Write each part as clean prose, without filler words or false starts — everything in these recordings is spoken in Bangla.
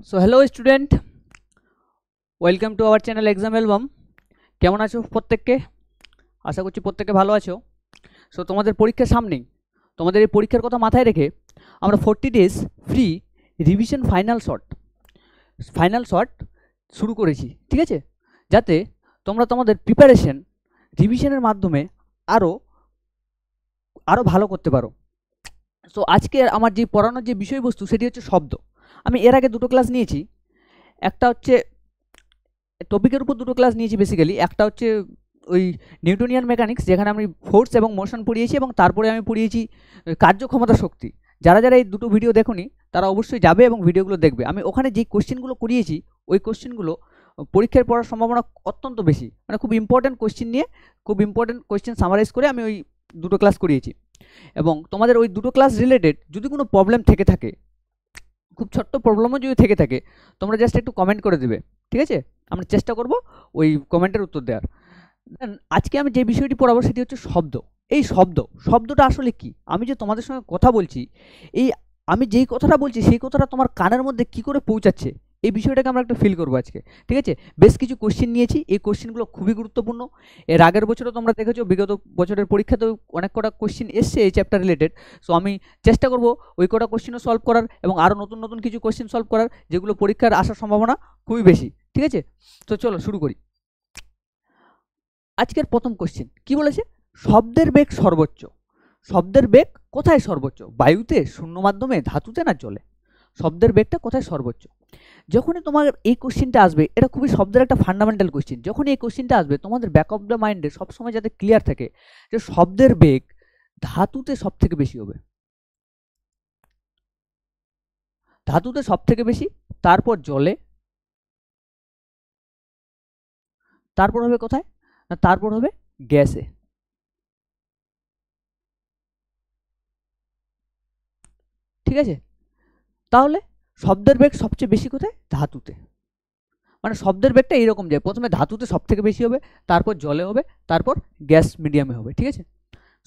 So hello student, welcome to our channel exam album. কেমন আছো প্রত্যেককে? আশা করছি প্রত্যেকে ভালো আছো। সো তোমাদের পরীক্ষার সামনেই, তোমাদের এই পরীক্ষার কথা মাথায় রেখে আমরা 40 days free revision final shot শুরু করেছি, ঠিক আছে? যাতে তোমরা তোমাদের প্রিপারেশন রিভিশনের মাধ্যমে আরও আরও ভালো করতে পারো। সো আজকে আমার যে পড়ানোর যে বিষয়বস্তু সেটি হচ্ছে শব্দ। আমি এর আগে দুটো ক্লাস নিয়েছি, একটা হচ্ছে টপিকের উপর দুটো ক্লাস নিয়েছি বেসিক্যালি। একটা হচ্ছে ওই নিউটনিয়ান মেকানিক্স, যেখানে আমি ফোর্স এবং মোশন পড়িয়েছি, এবং তারপরে আমি পড়িয়েছি কার্যক্ষমতা শক্তি। যারা যারা এই দুটো ভিডিও দেখোনি তারা অবশ্যই যাবে এবং ভিডিওগুলো দেখবে। আমি ওখানে যেই কোশ্চেনগুলো করিয়েছি ওই কোশ্চেনগুলো পরীক্ষায় পড়ার সম্ভাবনা অত্যন্ত বেশি, মানে খুব ইম্পর্ট্যান্ট কোশ্চেন নিয়ে, খুব ইম্পর্ট্যান্ট কোশ্চেন সামারাইজ করে আমি ওই দুটো ক্লাস করিয়েছি। এবং তোমাদের ওই দুটো ক্লাস রিলেটেড যদি কোনো প্রবলেম থেকে থাকে, খুব ছোট্ট প্রবলেমও যদি থেকে থাকে, তোমরা জাস্ট একটু কমেন্ট করে দেবে, ঠিক আছে? আমরা চেষ্টা করব ওই কমেন্টের উত্তর দেওয়ার। দেন আজকে আমি যে বিষয়টি পড়াবো সেটি হচ্ছে শব্দ। এই শব্দটা আসলে কি? আমি যে তোমাদের সঙ্গে কথা বলছি, এই আমি যেই কথাটা বলছি সেই কথাটা তোমার কানের মধ্যে কি করে পৌঁছাচ্ছে, এই বিষয়টাকে আমরা একটু ফিল করবো আজকে, ঠিক আছে? বেশ কিছু কোশ্চেন নিয়েছি, এই কোশ্চেনগুলো খুবই গুরুত্বপূর্ণ। এর আগের বছরও তোমরা দেখেছো, বিগত বছরের পরীক্ষাতেও অনেক কটা কোশ্চেন এসছে এই চ্যাপ্টার রিলেটেড। সো আমি চেষ্টা করব ওই কটা কোশ্চেনও সলভ করার, এবং আরও নতুন নতুন কিছু কোশ্চেন সলভ করার, যেগুলো পরীক্ষার আসার সম্ভাবনা খুবই বেশি, ঠিক আছে? তো চলো শুরু করি। আজকের প্রথম কোশ্চেন কি বলেছে? শব্দের বেগ সর্বোচ্চ। শব্দের বেগ কোথায় সর্বোচ্চ? বায়ুতে, শূন্য মাধ্যমে, ধাতুতে, না জলে? শব্দের বেগটা কোথায় সর্বোচ্চ? যখনই তোমার এই কোশ্চেনটা আসবে, এটা খুবই শব্দের একটা ফান্ডামেন্টাল কোশ্চেন, যখনই এই কোশ্চেনটা আসবে তোমাদের ব্যাক অফ দ্য মাইন্ডে সবসময় যাতে ক্লিয়ার থাকে যে শব্দের বেগ ধাতুতে সব থেকে বেশি হবে। ধাতুতে সব থেকে বেশি, তারপর জলে, তারপর হবে কোথায়? না, তারপর হবে গ্যাসে। ঠিক আছে? তাহলে শব্দের বেগ সবচেয়ে বেশি কোথায়? ধাতুতে। মানে শব্দের বেগটা এইরকম যায়, প্রথমে ধাতুতে সব থেকে বেশি হবে, তারপর জলে হবে, তারপর গ্যাস মিডিয়ামে হবে, ঠিক আছে?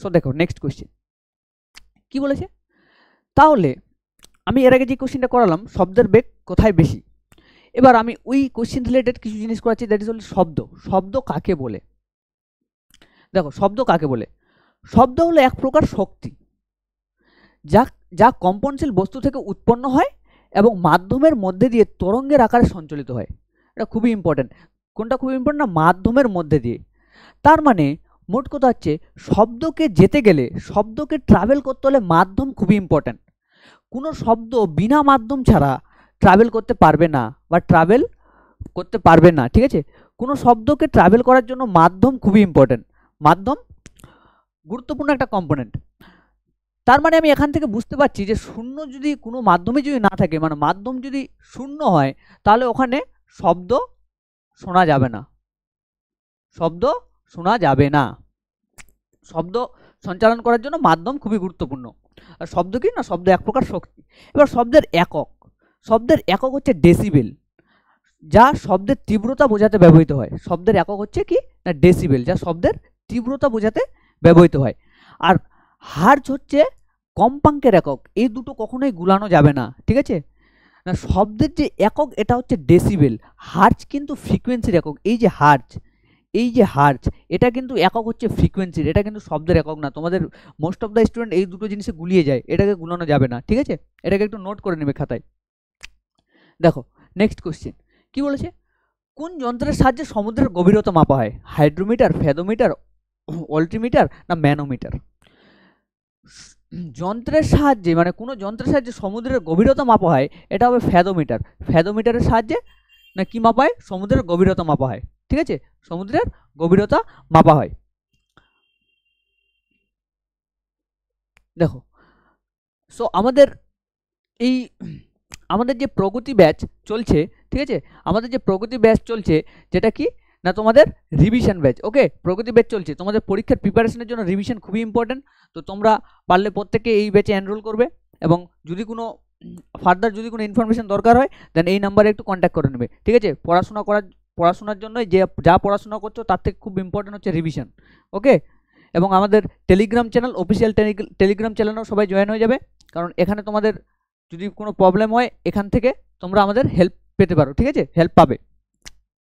সো দেখো নেক্সট কোশ্চেন কি বলেছে। তাহলে আমি এর আগে যে কোশ্চেনটা করালাম, শব্দের বেগ কোথায় বেশি, এবার আমি ওই কোশ্চেন রিলেটেড কিছু জিনিস করাচ্ছি, দ্যাট ইজ হল শব্দ। শব্দ কাকে বলে? দেখো শব্দ কাকে বলে। শব্দ হলো এক প্রকার শক্তি, যা যা কম্পনশীল বস্তু থেকে উৎপন্ন হয় এবং মাধ্যমের মধ্যে দিয়ে তরঙ্গের আকারে সঞ্চালিত হয়। এটা খুবই ইম্পর্টেন্ট। কোনটা খুবই ইম্পর্টেন্ট? না, মাধ্যমের মধ্যে দিয়ে। তার মানে মোট কথা হচ্ছে, শব্দকে যেতে গেলে, শব্দকে ট্রাভেল করতে হলে মাধ্যম খুবই ইম্পর্টেন্ট। কোনো শব্দ বিনা মাধ্যম ছাড়া ট্রাভেল করতে পারবে না, বা ট্রাভেল করতে পারবে না, ঠিক আছে? কোনো শব্দকে ট্রাভেল করার জন্য মাধ্যম খুবই ইম্পর্টেন্ট। মাধ্যম গুরুত্বপূর্ণ একটা কম্পোনেন্ট। তার মানে আমি এখান থেকে বুঝতে পারছি যে শূন্য যদি কোনো মাধ্যমে যদি না থাকে, মানে মাধ্যম যদি শূন্য হয়, তাহলে ওখানে শব্দ শোনা যাবে না। শব্দ শোনা যাবে না। শব্দ সঞ্চালন করার জন্য মাধ্যম খুবই গুরুত্বপূর্ণ। আর শব্দ কি? না, শব্দ এক প্রকার শক্তি। এবার শব্দের একক হচ্ছে ডেসিবেল, যা শব্দের তীব্রতা বোঝাতে ব্যবহৃত হয়। শব্দের একক হচ্ছে কি? না, ডেসিবেল, যা শব্দের তীব্রতা বোঝাতে ব্যবহৃত হয়। আর হার্জ হচ্ছে কম্পাঙ্কের একক। এই দুটো কখনোই গুলানো যাবে না, ঠিক আছে? না, শব্দের যে একক এটা হচ্ছে ডেসিবেল। হার্জ কিন্তু ফ্রিকোয়েন্সির একক। এই যে হার্জ এটা কিন্তু একক হচ্ছে ফ্রিকোয়েন্সির, এটা কিন্তু শব্দের একক না। তোমাদের মোস্ট অফ দ্য স্টুডেন্ট এই দুটো জিনিসে গুলিয়ে যায়, এটাকে গুলানো যাবে না, ঠিক আছে? এটাকে একটু নোট করে নেবে খাতায়। দেখো নেক্সট কোশ্চেন কি বলেছে। কোন যন্ত্রের সাহায্যে সমুদ্রের গভীরতা মাপা হয়? হাইড্রোমিটার, ফ্যাদোমিটার, অল্টিমিটার, না ম্যানোমিটার? যন্ত্রের সাহায্যে, মানে কোনো যন্ত্রের সাহায্যে সমুদ্রের গভীরতা মাপা হয়, এটা হবে ফ্যাদোমিটার। ফ্যাদোমিটারের সাহায্যে না কি মাপা হয়? সমুদ্রের গভীরতা মাপা হয়, ঠিক আছে? সমুদ্রের গভীরতা মাপা হয়। দেখো, সো আমাদের এই আমাদের যে প্রগতি ব্যাচ চলছে, ঠিক আছে? আমাদের যে প্রগতি ব্যাচ চলছে, যেটা কি না তোমাদের রিভিশন ব্যাচ। ওকে, প্রগতি ব্যাচ চলছে, তোমাদের পরীক্ষার প্রিপারেশনের জন্য রিভিশন খুবই ইম্পর্টেন্ট। তো তোমরা পারলে প্রত্যেকে এই ব্যাচে এনরোল করবে, এবং যদি কোনো ফার্দার যদি কোনো ইনফরমেশন দরকার হয় দেন এই নাম্বারে একটু কন্ট্যাক্ট করে নেবে, ঠিক আছে? পড়াশোনার জন্য যে যা পড়াশোনা করছো তার থেকে খুব ইম্পর্টেন্ট হচ্ছে রিভিশন। ওকে, এবং আমাদের টেলিগ্রাম চ্যানেল, অফিসিয়াল টেলিগ্রাম চ্যানেলও সবাই জয়েন হয়ে যাবে, কারণ এখানে তোমাদের যদি কোনো প্রবলেম হয় এখান থেকে তোমরা আমাদের হেল্প পেতে পারো, ঠিক আছে, হেল্প পাবে।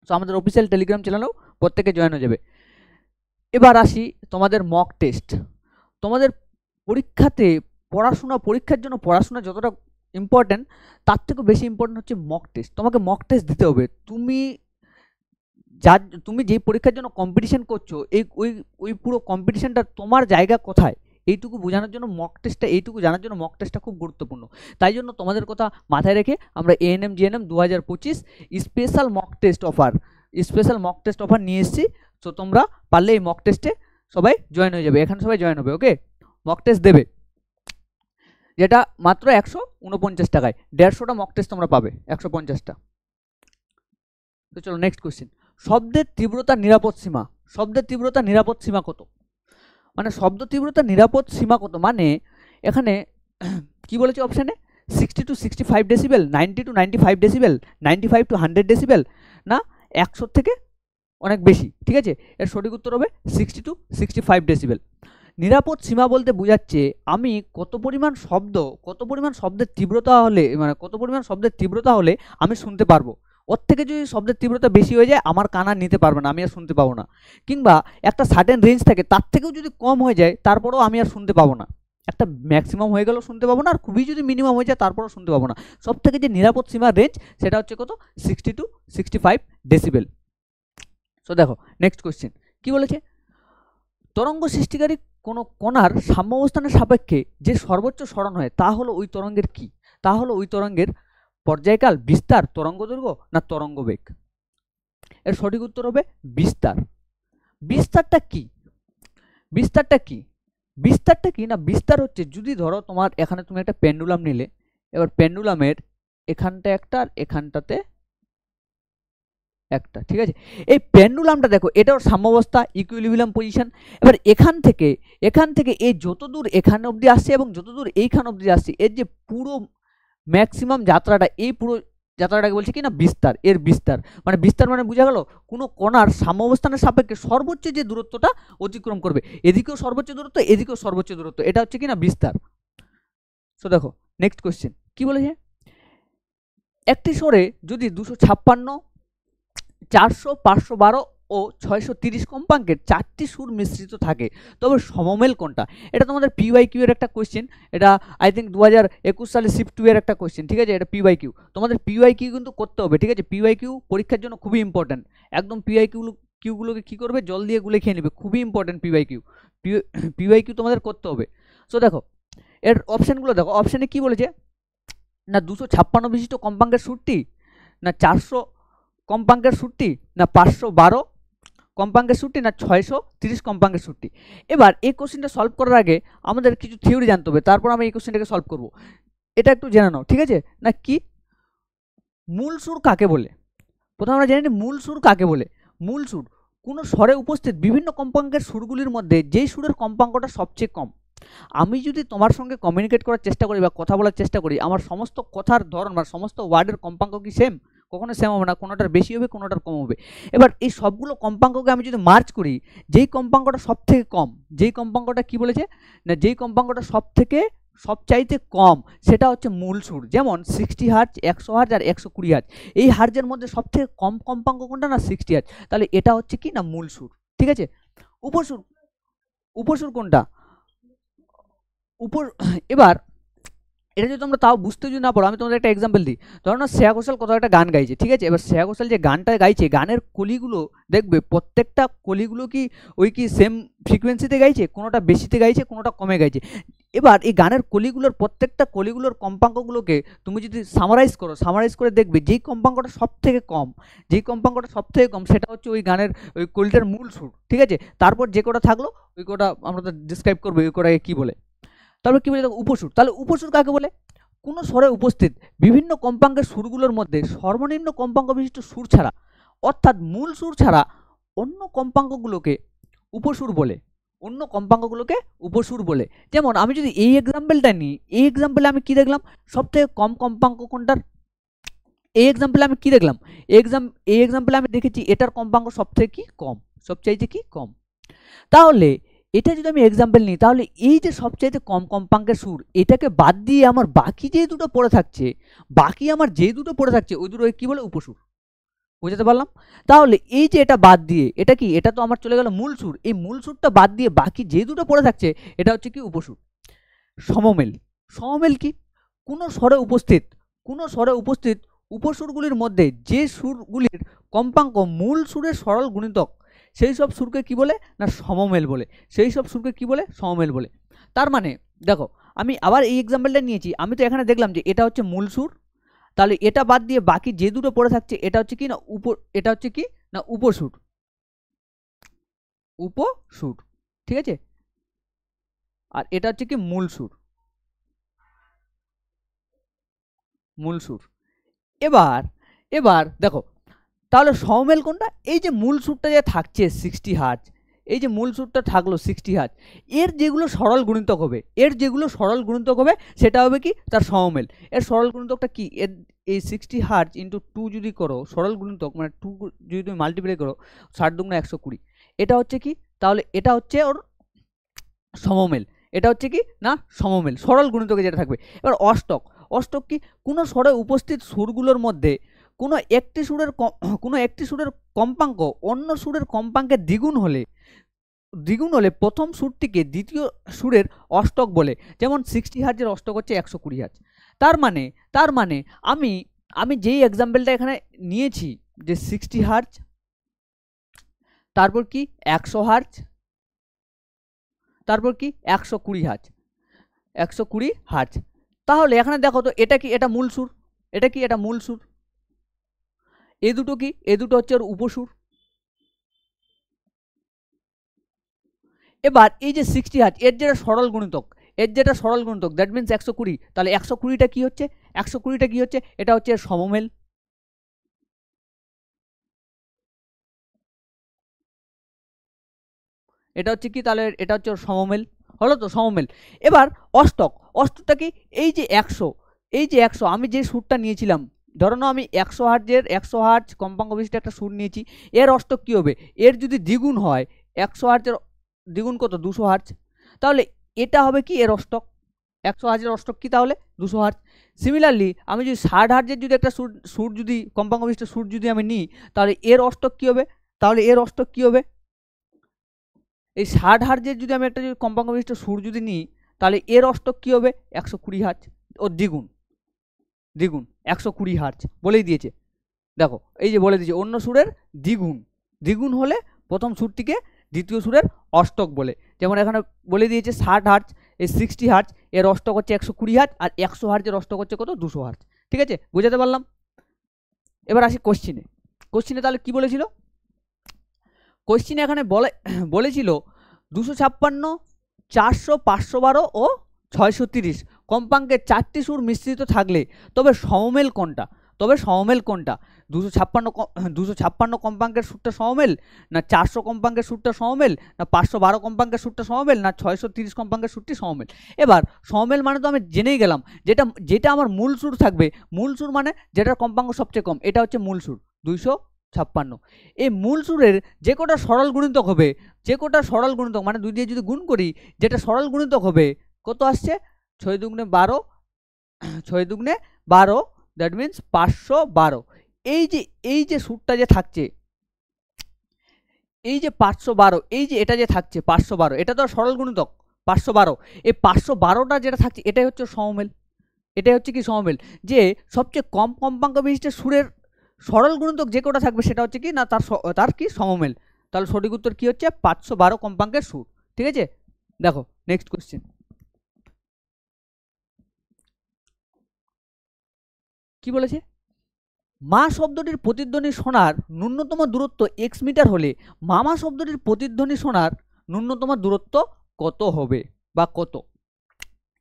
তো আমাদের অফিসিয়াল টেলিগ্রাম চ্যানেলেও প্রত্যেকে জয়েন হয়ে যাবে। এবার আসি তোমাদের মক টেস্ট। তোমাদের পরীক্ষাতে পরীক্ষার জন্য পড়াশোনা যতটা ইম্পর্টেন্ট, তার থেকেও বেশি ইম্পর্টেন্ট হচ্ছে মক টেস্ট। তোমাকে মক টেস্ট দিতে হবে। তুমি যেই পরীক্ষার জন্য কম্পিটিশন করছো, ওই পুরো কম্পিটিশনটা তোমার জায়গা কোথায় এইটুকু বোঝানোর জন্য মক টেস্টটা, এইটুকু জানার জন্য মক টেস্টটা খুব গুরুত্বপূর্ণ। তাই জন্য তোমাদের কথা মাথায় রেখে আমরা ANM GNM 2025 special mock test offer নিয়ে এসেছি। তো তোমরা পারলে এই মক টেস্টে সবাই জয়েন হয়ে যাবে, এখানে সবাই জয়েন হবে। ওকে, মক টেস্ট দেবে, যেটা মাত্র 149 টাকায়। 150টা মক টেস্ট তোমরা পাবে, 150টা। তো চলো নেক্সট কোয়েশ্চেন। শব্দের তীব্রতা নিরাপদ সীমা। শব্দের তীব্রতা নিরাপদ সীমা কত? মানে শব্দ তীব্রতা নিরাপদ সীমা কত, মানে এখানে কি বলেছে অপশানে? 60 to 65 decibel, 90 to 95 decibel, 95 to 100 decibel, না 100 থেকে অনেক বেশি? ঠিক আছে, এর সঠিক উত্তর হবে 60 to 65 ডেসিবেল। নিরাপদ সীমা বলতে বোঝাচ্ছে আমি কত পরিমাণ শব্দের তীব্রতা হলে, মানে কত পরিমাণ শব্দের তীব্রতা হলে আমি শুনতে পারবো। ওর থেকে যদি শব্দের তীব্রতা বেশি হয়ে যায়, আমার কান আর নিতে পারবে না, আমি আর শুনতে পাবো না। কিংবা একটা সার্টেন রেঞ্জ থাকে, তার থেকেও যদি কম হয়ে যায়, তারপরেও আমি আর শুনতে পাবো না। একটা ম্যাক্সিমাম হয়ে গেলেও শুনতে পাবো না, আর খুবই যদি মিনিমাম হয়ে যায় তারপরেও শুনতে পাবো না। সব থেকে যে নিরাপদ সীমার রেঞ্জ, সেটা হচ্ছে কত? 60 to 65 ডেসিবেল। সো দেখো নেক্সট কোয়েশ্চেন কি বলেছে। তরঙ্গ সৃষ্টিকারী কোনো কণার সাম্যাবস্থানের সাপেক্ষে যে সর্বোচ্চ স্মরণ হয়, তা হলো ওই তরঙ্গের কি? তা হলো ওই তরঙ্গের পর্যায়কাল, বিস্তার, তরঙ্গদৈর্ঘ্য, না তরঙ্গ বেগ? এর সঠিক উত্তর হবে বিস্তার। বিস্তারটা কি? না বিস্তার হচ্ছে, যদি ধরো তোমার এখানে তুমি একটা পেন্ডুলাম নিলে, এবার পেন্ডুলামের এখানটা একটা আর এখানটাতে একটা, ঠিক আছে, এই পেন্ডুলামটা দেখো, এটাও সাম্যাবস্থা, ইকুইলিব্রিয়াম পজিশন। এবার এখান থেকে এই যতদূর এখানে অবধি আসছে এবং যতদূর এইখান অবধি আসছে, এর যে পুরো ম্যাক্সিমাম যাত্রাটা, এই পুরো যাত্রাটাকে বলছে কি না বিস্তার। এর বিস্তার মানে বোঝা গেল কোনো কণার সাম্যাবস্থানের সাপেক্ষে সর্বোচ্চ যে দূরত্বটা অতিক্রম করবে, এদিকেও সর্বোচ্চ দূরত্ব, এদিকেও সর্বোচ্চ দূরত্ব, এটা হচ্ছে কি না বিস্তার। সো দেখো নেক্সট কোয়েশ্চেন কি বলেছে। একটি স্বরে যদি 256, 400, 512 ও 630 কম্পাঙ্কের 4টি সুর মিশ্রিত থাকে, তবে সমমেল কোনটা? এটা তোমাদের PYQ এর একটা কোয়েশ্চেন। এটা আই থিঙ্ক 2021 সালে শিফট 2 এর একটা কোয়েশ্চেন, ঠিক আছে। এটা PYQ, তোমাদের PYQ কিন্তু করতে হবে, ঠিক আছে। PYQ পরীক্ষার জন্য খুবই ইম্পর্টেন্ট। একদম PYQ-গুলোকে কী করবে, জল দিয়ে গুলে খেয়ে নেবে, খুবই ইম্পর্টেন্ট PYQ তোমাদের করতে হবে। সো দেখো এর অপশানগুলো দেখো, অপশানে কি বলেছে না 256 বিশিষ্ট কম্পাঙ্কের সুরটি, না 400 কম্পাঙ্কের সুরটি, না 512 কম্পাঙ্কের সুরটি, না 630 কম্পাঙ্কের সুরটি। এবার এই কোশ্চেনটা সলভ করার আগে আমাদের কিছু থিওরি জানতে হবে, তারপর আমি এই কোশ্চেনটাকে সলভ করব। এটা একটু জেনে নাও, ঠিক আছে না। কি মূল সুর কাকে বলে? প্রথমে আমরা জেনে নিই মূল সুর কাকে বলে। মূল সুর কোনো স্বরে উপস্থিত বিভিন্ন কম্পাঙ্কের সুরগুলির মধ্যে যেই সুরের কম্পাঙ্কটা সবচেয়ে কম। আমি যদি তোমার সঙ্গে কমিউনিকেট করার চেষ্টা করি বা কথা বলার চেষ্টা করি, আমার সমস্ত কথার ধরন বা সমস্ত ওয়ার্ডের কম্পাঙ্ক কি সেম? কখনো সেম হবে না, কোনোটার বেশি হবে, কোনোটার কম হবে। এবার এই সবগুলো কম্পাঙ্ককে আমি যদি মার্চ করি, যেই কম্পাঙ্কটা সব থেকে কম, যেই কম্পাঙ্কটা কি বলেছে না, যেই কম্পাঙ্কটা সবচাইতে কম, সেটা হচ্ছে মূল সুর। যেমন 60 হার্জ, 100 হার্জ আর 120 হার্জ, এই হার্জের মধ্যে সব থেকে কম কম্পাঙ্ক কোনটা না 60 হার্জ। তাহলে এটা হচ্ছে কি না মূল সুর, ঠিক আছে। উপসুর কোনটা? এবার এটা যদি তোমরা তাও বুঝতে যদি না পারো, আমি তোমাদের একটা এক্সাম্পল দিই। ধরো না শ্রেয়া ঘোষাল কোথাও একটা গান গাইছে, ঠিক আছে। এবার শ্রেয়া ঘোষাল যে গানটা গাইছে, গানের কলিগুলো দেখবে, প্রত্যেকটা কলিগুলো কি ওই কি সেম ফ্রিকোয়েন্সিতে গাইছে? কোনোটা বেশিতে গাইছে, কোনোটা কমে গাইছে। এবার এই গানের কলিগুলোর প্রত্যেকটা কলিগুলোর কম্পাঙ্কগুলোকে তুমি যদি সামারাইজ করে দেখবে, যেই কম্পাঙ্কটা সব থেকে কম, সেটা হচ্ছে ওই গানের ওই কলিটার মূল সুর, ঠিক আছে। তারপর যে কটা থাকলো ওই কটা আমরা তো ডিসক্রাইব করবো ওই কটাকে কী বলে। তারপর কী বলে দেখো উপসুর। তাহলে উপসুর কাকে বলে? কোনো স্বরে উপস্থিত বিভিন্ন কম্পাঙ্কের সুরগুলোর মধ্যে সর্বনিম্ন কম্পাঙ্ক বিশিষ্ট সুর ছাড়া, অর্থাৎ মূল সুর ছাড়া অন্য কম্পাঙ্কগুলোকে উপসুর বলে। যেমন আমি যদি এই এক্সাম্পলটা নিই, এই এক্সাম্পলে আমি কি দেখলাম? সব থেকে কম কম্পাঙ্ক কোনটার? এই এক্সাম্পলে আমি কি দেখলাম? এই এক্সাম্পলে আমি দেখেছি এটার কম্পাঙ্ক সবচাইতে কি কম। তাহলে এটা যদি আমি এক্সাম্পল নিই তাহলে এই যে সবচাইতে কম কম্পাঙ্কের সুর এটাকে বাদ দিয়ে আমার বাকি যে দুটো পড়ে থাকছে, বাকি আমার যে দুটো পড়ে থাকছে ওই দুটো কি বলে উপসুর। বুঝতে পারলাম? তাহলে এই যে এটা বাদ দিয়ে এটা কি, এটা তো আমার চলে গেল মূল সুর, এই মূল সুরটা বাদ দিয়ে বাকি যে দুটো পড়ে থাকছে এটা হচ্ছে কি উপসুর। সমমেল, সমমেল কি, কোনো স্বরে উপস্থিত উপসুরগুলির মধ্যে যে সুরগুলির কম্পাঙ্ক মূল সুরের সরল গুণিতক সেই সব সুরকে কি বলে না সমমেল বলে, সেই সব সুরকে কি বলে সমমেল বলে। তার মানে দেখো আমি আবার এই এক্সাম্পলটা নিয়েছি, আমি তো এখানে দেখলাম যে এটা হচ্ছে মূল সুর, তাহলে এটা বাদ দিয়ে বাকি যে দুটো পড়ে থাকছে এটা হচ্ছে কি না এটা হচ্ছে কি না উপসুর, উপসুর, ঠিক আছে, আর এটা হচ্ছে কি মূল সুর, মূল সুর। এবার এবার দেখো তাহলে সমমেল কোনটা, এই যে মূল সুরটা যে থাকছে 60 হার্জ, এই যে মূল সুরটা থাকলো 60 হার্জ, এর যেগুলো সরল গুণিতক হবে, সেটা হবে কি তার সমমেল। এর সরল গুণিতকটা কি, এর এই 60 হার্জ ইন্টু 2 যদি করো সরল গুণিতক মানে 2 যদি তুমি মাল্টিপ্লাই করো 60 দুগুণে 120, এটা হচ্ছে কি, তাহলে এটা হচ্ছে ওর সমমেল, এটা হচ্ছে কি না সমমেল সরল গুণিতকে যেটা থাকবে। এবার অষ্টক, অষ্টক কি, কোনো স্বরে উপস্থিত সুরগুলোর মধ্যে কোনো একটি সুরের কম্পাঙ্ক অন্য সুরের কম্পাঙ্কের দ্বিগুণ হলে প্রথম সুরটিকে দ্বিতীয় সুরের অষ্টক বলে। যেমন 60 হার্জের অষ্টক হচ্ছে 120 হার্জ। তার মানে আমি যেই এক্সাম্পলটা এখানে নিয়েছি যে 60 হার্জ, তারপর কি 100 হার্জ, তারপর কি 120 হার্জ, 120 হার্জ। তাহলে এখানে দেখো তো এটা কি, এটা মূল সুর, এটা কি এটা মূল সুর, এ দুটো কি, এ দুটো হচ্ছে ওর উপসুর। এবার এই যে 60 হার্জ এর যেটা সরল গুণিতক, দ্যাট মিনস 120, তাহলে 120টা কি হচ্ছে, এটা হচ্ছে এর সমমেল। এটা হচ্ছে কি, তাহলে এটা হচ্ছে ওর সমমেল, হলো তো সমমেল। এবার অষ্টকটা কি, এই যে 100 আমি যে সুরটা নিয়েছিলাম, ধরো না আমি 100 হার্জ কম্পাঙ্ক বিশিষ্ট একটা সুর নিয়েছি, এর অষ্টক কি হবে, এর যদি দ্বিগুণ হয় 100 হার্জের দ্বিগুণ কত 200 হার্জ, তাহলে এটা হবে কি এর অষ্টক, 100 হার্জের অষ্টক কি তাহলে 200 হার্জ। সিমিলারলি আমি যদি 60 হার্জের যদি একটা সুর যদি কম্পাঙ্ক বিশিষ্ট সুর যদি আমি নিই, তাহলে এর অষ্টক কি হবে, এই 60 হার্জের যদি আমি একটা যদি কম্পাঙ্ক বিশিষ্ট সুর যদি নিই, তাহলে এর অষ্টক কি হবে 120 হার্জ, ও দ্বিগুণ 120 হার্জ বলেই দিয়েছে। দেখো এই যে বলে দিয়েছে অন্য সুরের দ্বিগুণ হলে প্রথম সুরটিকে দ্বিতীয় সুরের অষ্টক বলে। যেমন এখানে বলে দিয়েছে 60 হার্জ, এই 60 হার্জ এর অষ্টক হচ্ছে 120 হার্জ, আর 100 হার্জের অষ্টক হচ্ছে কত 200 হার্জ। ঠিক আছে, বুঝাতে পারলাম? এবার আসি কোশ্চিনে তাহলে কি বলেছিল, কোশ্চিনে এখানে বলেছিল 256, 400, 512 ও 630 কম্পাঙ্কের 4টি সুর মিশ্রিত থাকলে তবে সমমেল কোনটা, 256 কম্পাঙ্কের সুরটা সমমেল, না 400 কম্পাঙ্কের সুরটা সমমেল, না 512 কম্পাঙ্কের সুরটা সমমেল, না 630 কম্পাঙ্কের সুরটি সমমেল। এবার সমমেল মানে তো আমি জেনেই গেলাম, যেটা আমার মূল সুর থাকবে, মূল সুর মানে যেটার কম্পাঙ্ক সবচেয়ে কম, এটা হচ্ছে মূল সুর 256। এই মূল সুরের যে কটা সরল গুণিতক হবে, মানে 2 দিয়ে যদি গুণ করি, যেটা সরল গুণিতক হবে কত আসছে 6 দুগুণে 12, 6 দুগুণে 12, দ্যাট মিনস 512। এই যে সুরটা যে থাকছে, এই যে 512, এই যে এটা যে থাকছে 512, এটা তো সরল গুণিতক 512, এই 512টা যেটা থাকছে এটাই হচ্ছে সমমেল, এটাই হচ্ছে কি সমমেল, যে সবচেয়ে কম কম্পাঙ্ক বিশিষ্ট সুরের সরল গুণিতক যে কটা থাকবে সেটা হচ্ছে কি না তার কি সমমেল। তাহলে সঠিক উত্তর কি হচ্ছে 512 কম্পাঙ্কের সুর। ঠিক আছে, দেখো নেক্সট কোশ্চেন কি বলেছে, মা শব্দটির প্রতিধ্বনি শোনার ন্যূনতম দূরত্ব x মিটার হলে মামা শব্দটির প্রতিধ্বনি শোনার ন্যূনতম দূরত্ব কত হবে, বা কত,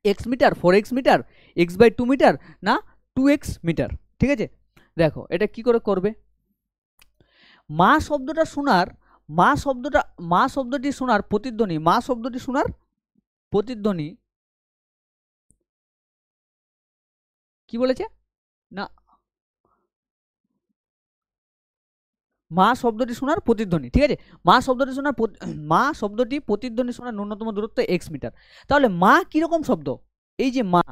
x metre, 4x metre, x/2 metre, না 2x মিটার। ঠিক আছে, দেখো এটা কি করে করবে, মা শব্দটি শোনার প্রতিধ্বনি কি বলেছে না মা শব্দটি শোনার প্রতিধ্বনি, ঠিক আছে, মা শব্দটি প্রতিধ্বনি শোনার ন্যূনতম দূরত্ব এক্স মিটার। তাহলে মা কিরকম শব্দ? এই যে মা,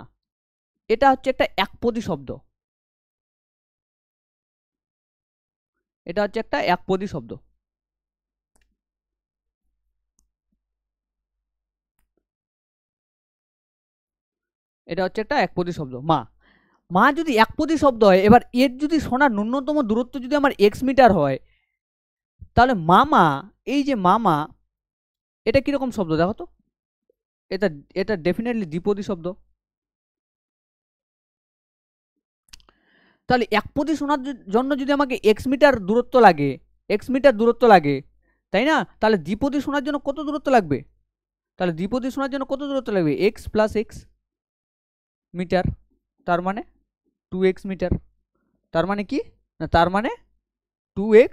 এটা হচ্ছে একটা একপদী শব্দ, এটা হচ্ছে একটা একপদী শব্দ। এটা হচ্ছে একটা একপদী শব্দ মা। মা যদি একপদী শব্দ হয়, এবার এর যদি শোনার ন্যূনতম দূরত্ব যদি আমার এক্স মিটার হয়, তাহলে মামা, এই যে মামা, এটা কিরকম শব্দ দেখো তো? এটা এটা ডেফিনেটলি দ্বিপদী শব্দ। তাহলে একপদী শোনার জন্য যদি আমাকে এক্স মিটার দূরত্ব লাগে, তাই না? তাহলে দ্বিপদী শোনার জন্য কত দূরত্ব লাগবে? তাহলে দ্বিপদী শোনার জন্য কত দূরত্ব লাগবে? এক্স প্লাস এক্স মিটার, তার মানে 2x মিটার। তার মানে কি না, তার মানে 2x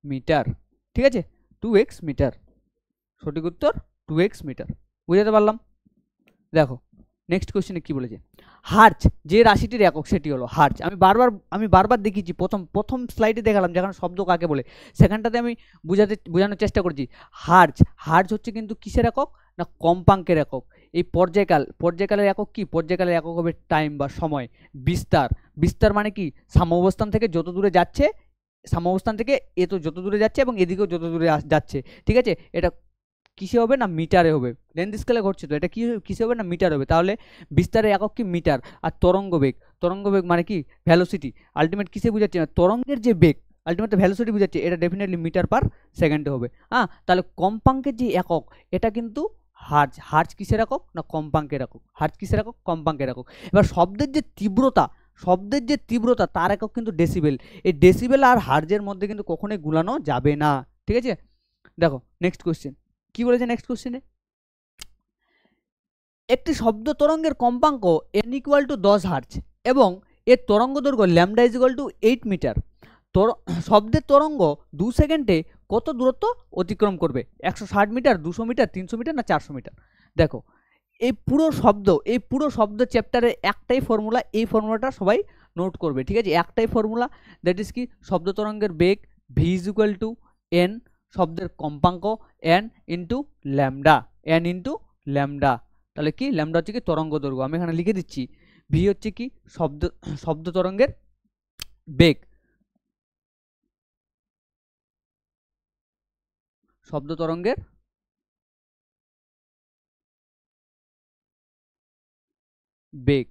মিটার, ঠিক আছে, 2x মিটার, সঠিক উত্তর 2x মিটার। বুঝাতে পারলাম? দেখো নেক্সট কোশ্চেনে কি বলেছে, হার্জ যে রাশিটির একক সেটি হলো হার্জ। আমি বারবার দেখিয়েছি, প্রথম স্লাইডে দেখালাম যেখানে শব্দ কাকে বলে, সেখানটাতে আমি বোঝানোর চেষ্টা করছি। হার্জ হচ্ছে কিন্তু কিসের একক না, কম্পাঙ্কের একক। এই পর্যায়কালের একক কি? পর্যায়কালের একক হবে টাইম বা সময়। বিস্তার মানে কি? সাম্যাবস্থান থেকে যত দূরে যাচ্ছে, সাম্যাবস্থান থেকে এ তো যত দূরে যাচ্ছে এবং এদিকেও যত দূরে যাচ্ছে, ঠিক আছে, এটা কিসে হবে না, মিটারে হবে। লেন্থ স্কেলে ঘটছে, তো এটা কিসে হবে না, মিটার হবে। তাহলে বিস্তারের একক কি? মিটার। আর তরঙ্গবেগ মানে কি? ভ্যালোসিটি। আলটিমেট কিসে বোঝাচ্ছে না, তরঙ্গের যে বেগ, আলটিমেট ভ্যালোসিটি বোঝাচ্ছে, এটা ডেফিনেটলি মিটার পার সেকেন্ডে হবে। তাহলে কম্পাঙ্কের যে একক, এটা কিন্তু হার্জ কিসের একক না, কম্পাঙ্কের একক। কম্পাঙ্কের একক। এবার শব্দের যে তীব্রতা তার একক কিন্তু ডেসিবেল। এই ডেসিবেল আর হার্জের মধ্যে কিন্তু কখনোই গুলানো যাবে না, ঠিক আছে। দেখো নেক্সট কোশ্চেন কি বলেছে, নেক্সট কোশ্চেনে, একটি শব্দ তরঙ্গের কম্পাঙ্ক n = 10 হার্জ এবং এর তরঙ্গ দৈর্ঘ্য ল্যামডা = 8 মিটার। শব্দের তরঙ্গ 2 সেকেন্ডে কত দূরত্ব অতিক্রম করবে? 160 মিটার, 200 মিটার, 300 মিটার না 400 মিটার? দেখো এই পুরো শব্দ চ্যাপ্টারের একটাই ফর্মুলা, এই ফর্মুলাটা সবাই নোট করবে, ঠিক আছে। একটাই ফর্মুলা, দ্যাট ইজ কি, শব্দ তরঙ্গের বেগ v = n, শব্দের কম্পাঙ্ক n ইন্টু ল্যামডা। তাহলে কি, ল্যামডা হচ্ছে কি তরঙ্গ দৈর্ঘ্য। আমি এখানে লিখে দিচ্ছি, ভি হচ্ছে কি শব্দ তরঙ্গের বেগ, শব্দ তরঙ্গের বেগ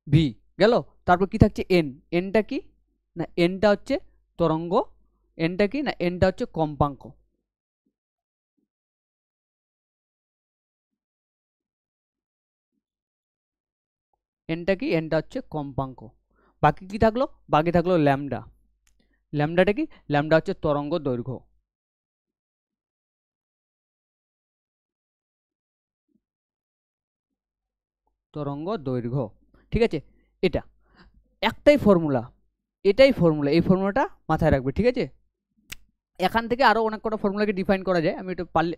ভি গেল। তারপর কি থাকছে, এনটা কি না, এনটা হচ্ছে তরঙ্গ, এনটা কি না, এনটা হচ্ছে কম্পাঙ্ক, এনটা কি, এনটা হচ্ছে কম্পাঙ্ক। বাকি কি থাকলো? বাকি থাকলো ল্যামডাটা কি, ল্যামডা হচ্ছে তরঙ্গ দৈর্ঘ্য। ঠিক আছে, এটা একটাই ফর্মুলা, এই ফর্মুলাটা মাথায় রাখবে, ঠিক আছে। এখান থেকে আরও অনেক কটা ফর্মুলাকে ডিফাইন করা যায়, আমি একটু পারলে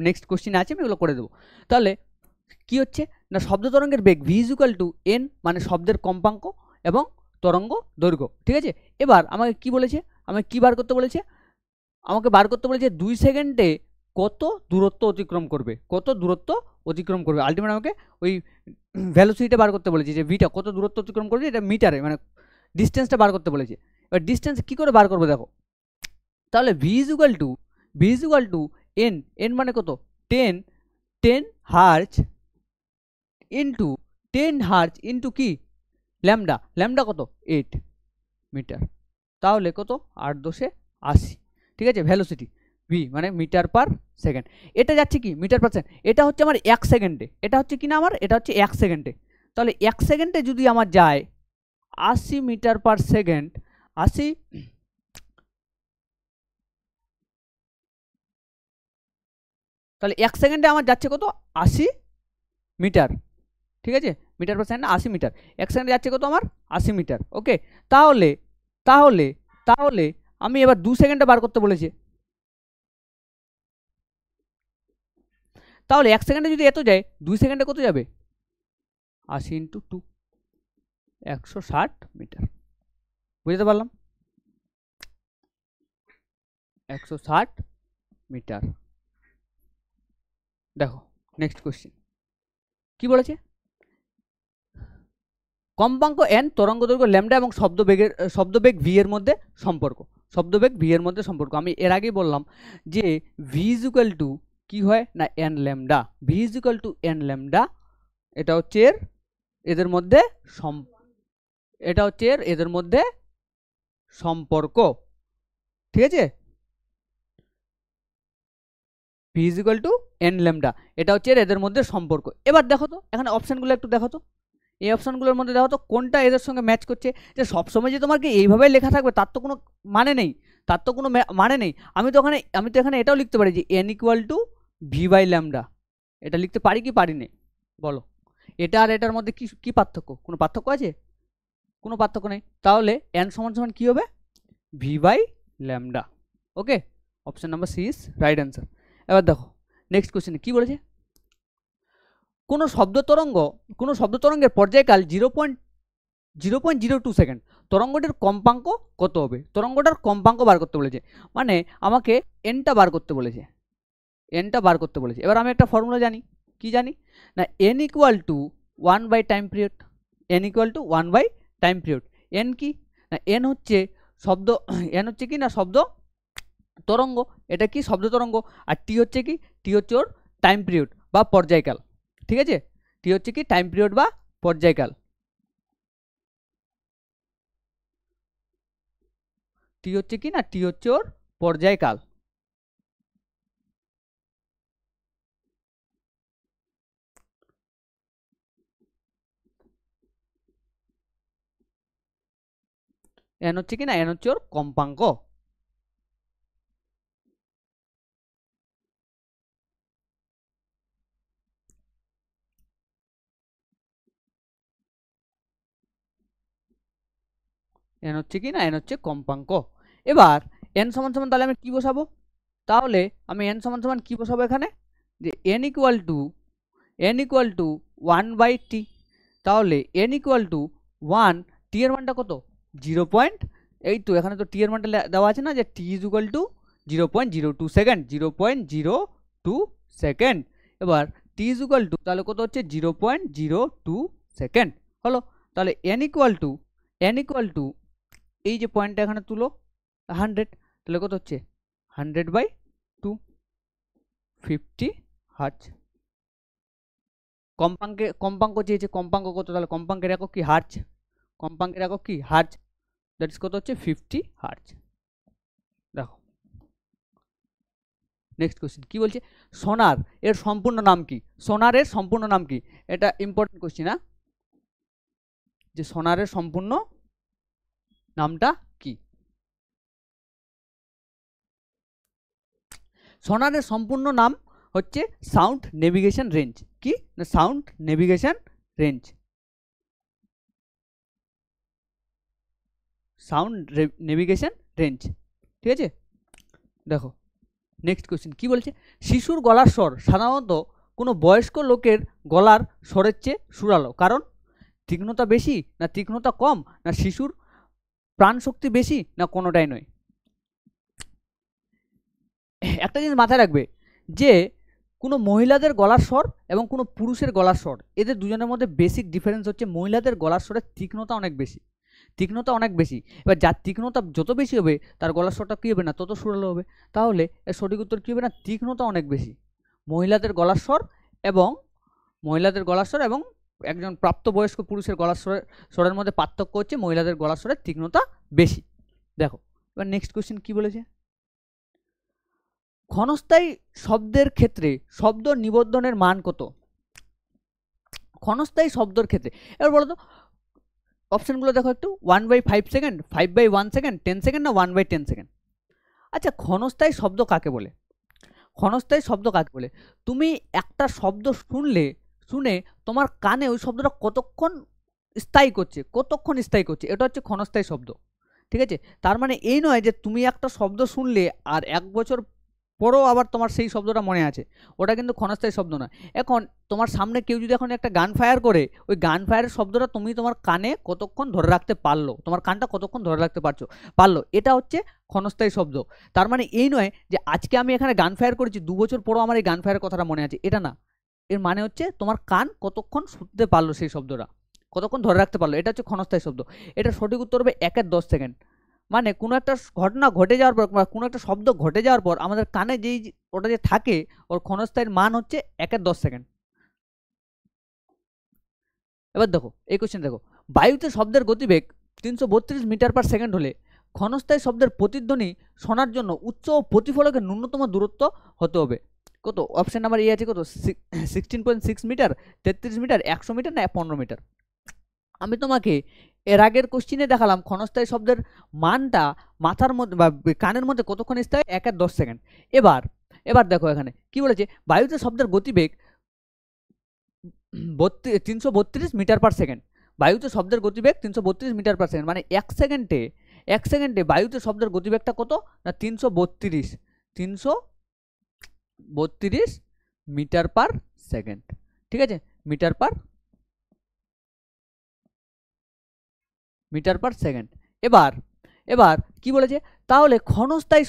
নেক্সট কোশ্চেন আছে আমি এগুলো করে দেবো। তাহলে কি হচ্ছে না, শব্দ তরঙ্গের বেগ v = n, মানে শব্দের কম্পাঙ্ক এবং তরঙ্গ দৈর্ঘ্য, ঠিক আছে। এবার আমাকে কি বলেছে, আমাকে কি বার করতে বলেছে? আমাকে বার করতে বলেছে 2 সেকেন্ডে কত দূরত্ব অতিক্রম করবে, আলটিমেট আমাকে ওই ভ্যালোসিটিটা বার করতে বলেছে, যে ভিটা কত দূরত্ব অতিক্রম করবে, এটা মিটারে, মানে ডিস্টেন্সটা বার করতে বলেছে। এবার ডিস্টেন্স কি করে বার করবো দেখো, তাহলে v = n মানে কত, 10 হার্জ ইন্টু কি, ল্যামডা কত, 8 মিটার। তাহলে কত, 8 × 10 = 80, ঠিক আছে। ভ্যালোসিটি v মানে মিটার পার সেকেন্ড, এটা যাচ্ছে কি মিটার পার সেকেন্ড, এটা হচ্ছে আমার 1 সেকেন্ডে, এটা হচ্ছে কি না আমার, এটা হচ্ছে 1 সেকেন্ডে। তাহলে 1 সেকেন্ডে যদি আমার যায় 80 মিটার পার সেকেন্ড, 80, তাহলে 1 সেকেন্ডে আমার যাচ্ছে কত, 80 মিটার, ঠিক আছে, মিটার পার সেকেন্ড 80 মিটার, 1 সেকেন্ডে যাচ্ছে কত আমার, 80 মিটার, ওকে। তাহলে তাহলে তাহলে আমি এবার 2 সেকেন্ডে বার করতে বলেছে, তাহলে 1 সেকেন্ডে যদি এত যায়, 2 সেকেন্ডে কত যাবে, 80 × 2, 160 মিটার। বুঝতে পারলাম? 160 মিটার। দেখো নেক্সট কোশ্চেন কি বলেছে, কম্পাঙ্ক n, তরঙ্গ দৈর্ঘ্য ল্যামডা এবং শব্দবেগ v এর মধ্যে সম্পর্ক। শব্দবেগ v এর মধ্যে সম্পর্ক আমি এর আগেই বললাম যে v ইজ ইকুয়াল টু কি হয় না n lambda, v is equal two n lambda. এটা হচ্ছে এদের মধ্যে সম্পর্ক, ঠিক আছে? v is equal two n lambda, এটা হচ্ছে এদের মধ্যে সম্পর্ক। এবার দেখো তো এখানে অপশানগুলো একটু দেখো তো, এই অপশানগুলোর মধ্যে দেখো তো কোনটা এদের সঙ্গে ম্যাচ করছে। যে সবসময় যে তোমাকে এইভাবে লেখা থাকবে তার তো কোনো মানে নেই, আমি তো এখানে এটাও লিখতে পারি যে n equal to V by lambda. এটা লিখতে পারি কি পারি না বলো? এটা আর এটার মধ্যে কি কি পার্থক্য? কোনো পার্থক্য আছে? কোনো পার্থক্য নেই। তাহলে n সমান সমান কি হবে? V by lambda. Okay, option number C is right answer. এবার দেখো নেক্সট কোশ্চেনে কি বলেছে, কোনো শব্দ তরঙ্গের পর্যায়কাল 0.02 সেকেন্ড, তরঙ্গটির কম্পাঙ্ক কত হবে? তরঙ্গটার কম্পাঙ্ক বার করতে বলেছে, মানে আমাকে এনটা বার করতে বলেছে, এবার আমি একটা ফর্মুলা জানি, কি জানি না n equal to 1 by time period. n কি না n হচ্ছে শব্দ তরঙ্গ, এটা কি শব্দ তরঙ্গ, আর টি হচ্ছে কি, ওর টাইম পিরিয়ড বা পর্যায়কাল, ঠিক আছে? টি হচ্ছে কি টাইম পিরিয়ড বা পর্যায়কাল, টি হচ্ছে ওর পর্যায়কাল। n হচ্ছে কি না n হচ্ছে ওর কম্পাঙ্ক। n হচ্ছে কি না n হচ্ছে কম্পাঙ্ক। এবার n সমান সমান তাহলে আমি কি বসাবো? তাহলে আমি n সমান সমান কি বসাবো এখানে, যে n equal to 1 by T. তাহলে n ইকুয়াল টু 1, টি এর মানটা কত? 0. এই তো এখানে তো টি এর মানটা দেওয়া আছে না, যে T is equal to 0.02 second, 0.02 second. এবার টি ইজ ইকুয়াল টু তাহলে কত হচ্ছে 0.02 সেকেন্ড হলো। তাহলে n ইকুয়াল টু এই যে পয়েন্টটা এখানে তুলো 100, তাহলে কত হচ্ছে 100/2, 50 হার্জ। কম্পাঙ্ক চেয়েছে, কম্পাঙ্ক কত? তাহলে কম্পাঙ্কের একক কি? হার্জ। দ্যাট ইজ কত হচ্ছে 50 হার্জ। দেখো নেক্সট কোশ্চেন কি বলছে, সোনার এর সম্পূর্ণ নাম কি? এটা ইম্পর্টেন্ট কোশ্চেন, হ্যাঁ, যে সোনারের সম্পূর্ণ নামটা কি? সোনারের সম্পূর্ণ নাম হচ্ছে সাউন্ড নেভিগেশন রেঞ্জ। কি না সাউন্ড নেভিগেশন রেঞ্জ, ঠিক আছে? দেখো নেক্সট কোশ্চেন কি বলছে, শিশুর গলার স্বর সাধারণত কোনো বয়স্ক লোকের গলার স্বরের চেয়ে সুরালো, কারণ তীক্ষ্ণতা বেশি না তীক্ষ্ণতা কম, না শিশুর প্রাণ শক্তি বেশি, না কোনোটাই নয়। একটা জিনিস মাথায় রাখবে যে কোনো মহিলাদের গলার স্বর এবং কোনো পুরুষের গলার স্বর, এদের দুজনের মধ্যে বেসিক ডিফারেন্স হচ্ছে মহিলাদের গলার স্বরের তীক্ষ্ণতা অনেক বেশি। এবার যার তীক্ষ্ণতা যত বেশি হবে তার গলার স্বরটা কী হবে না তত সুরালো হবে। তাহলে এর সঠিক উত্তর কী হবে না তীক্ষ্ণতা অনেক বেশি। মহিলাদের গলার স্বর এবং একজন প্রাপ্তবয়স্ক পুরুষের গলার স্বরের মধ্যে পার্থক্য হচ্ছে মহিলাদের গলার স্বরের তীক্ষ্ণতা বেশি। দেখো এবার নেক্সট কোশ্চেন কি বলেছে, ক্ষণস্থায়ী শব্দের ক্ষেত্রে শব্দ নিবদ্ধনের মান কত? ক্ষণস্থায়ী শব্দের ক্ষেত্রে এবার বলো তো অপশনগুলো দেখো একটু, 1/5 সেকেন্ড, 5/1 সেকেন্ড, 10 সেকেন্ড, না 1/10 সেকেন্ড। আচ্ছা ক্ষণস্থায়ী শব্দ কাকে বলে? তুমি একটা শব্দ শুনে তোমার কানে ওই শব্দটা কতক্ষণ স্থায়ী করছে, এটা হচ্ছে ক্ষণস্থায়ী শব্দ, ঠিক আছে? তার মানে এই নয় যে তুমি একটা শব্দ শুনলে আর 1 বছর পরেও আবার তোমার সেই শব্দটা মনে আছে, ওটা কিন্তু ক্ষণস্থায়ী শব্দ না। এখন তোমার সামনে কেউ যদি এখন একটা গান ফায়ার করে, ওই গান ফায়ারের শব্দটা তুমি তোমার কানে কতক্ষণ ধরে রাখতে পারলো, তোমার কানটা কতক্ষণ ধরে রাখতে পারলো, এটা হচ্ছে ক্ষণস্থায়ী শব্দ। তার মানে এই নয় যে আজকে আমি এখানে গান ফায়ার করেছি 2 বছর পরও আমার এই গান ফায়ারের কথাটা মনে আছে, এটা না। এর মানে হচ্ছে তোমার কান কতক্ষণ শুনতে পারলো সেই শব্দটা, কতক্ষণ ধরে রাখতে পারলো, এটা হচ্ছে ক্ষণস্থায়ী শব্দ। এটা সঠিক উত্তর হবে 1/10 সেকেন্ড। মানে কোনো একটা ঘটনা ঘটে যাওয়ার পর বা কোনো একটা শব্দ ঘটে যাওয়ার পর আমাদের কানে যেই ওটা যে থাকে, ওর ক্ষণস্থায়ীর মান হচ্ছে 1/10 সেকেন্ড। এবার দেখো এই কোশ্চেন দেখো, বায়ুতে শব্দের গতিবেগ 332 মিটার পার সেকেন্ড হলে ক্ষণস্থায়ী শব্দের প্রতিধ্বনি শোনার জন্য উচ্চ ও প্রতিফলকের ন্যূনতম দূরত্ব হতে হবে কত? অপশন নাম্বার এ আছে কত, 16.6 মিটার, 33 মিটার, 100 মিটার না 15 মিটার। আমি তোমাকে এর আগের কোশ্চিনে দেখালাম ক্ষণস্থায়ী শব্দের মানটা মাথার মধ্যে বা কানের মধ্যে কতক্ষণ স্থায়ী, 1/10 সেকেন্ড। এবার দেখো এখানে কি বলেছে, বায়ুতে শব্দের গতিবেগ 332 মিটার পার সেকেন্ড। বায়ুতে শব্দের গতিবেগ 332 মিটার পার সেকেন্ড, মানে এক সেকেন্ডে বায়ুতে শব্দের গতিবেগটা কত না 332 মিটার পার সেকেন্ড। ঠিক আছে, মিটার পার সেকেন্ড। এবার কি বলেছে, তাহলে ক্ষণস্থায়ী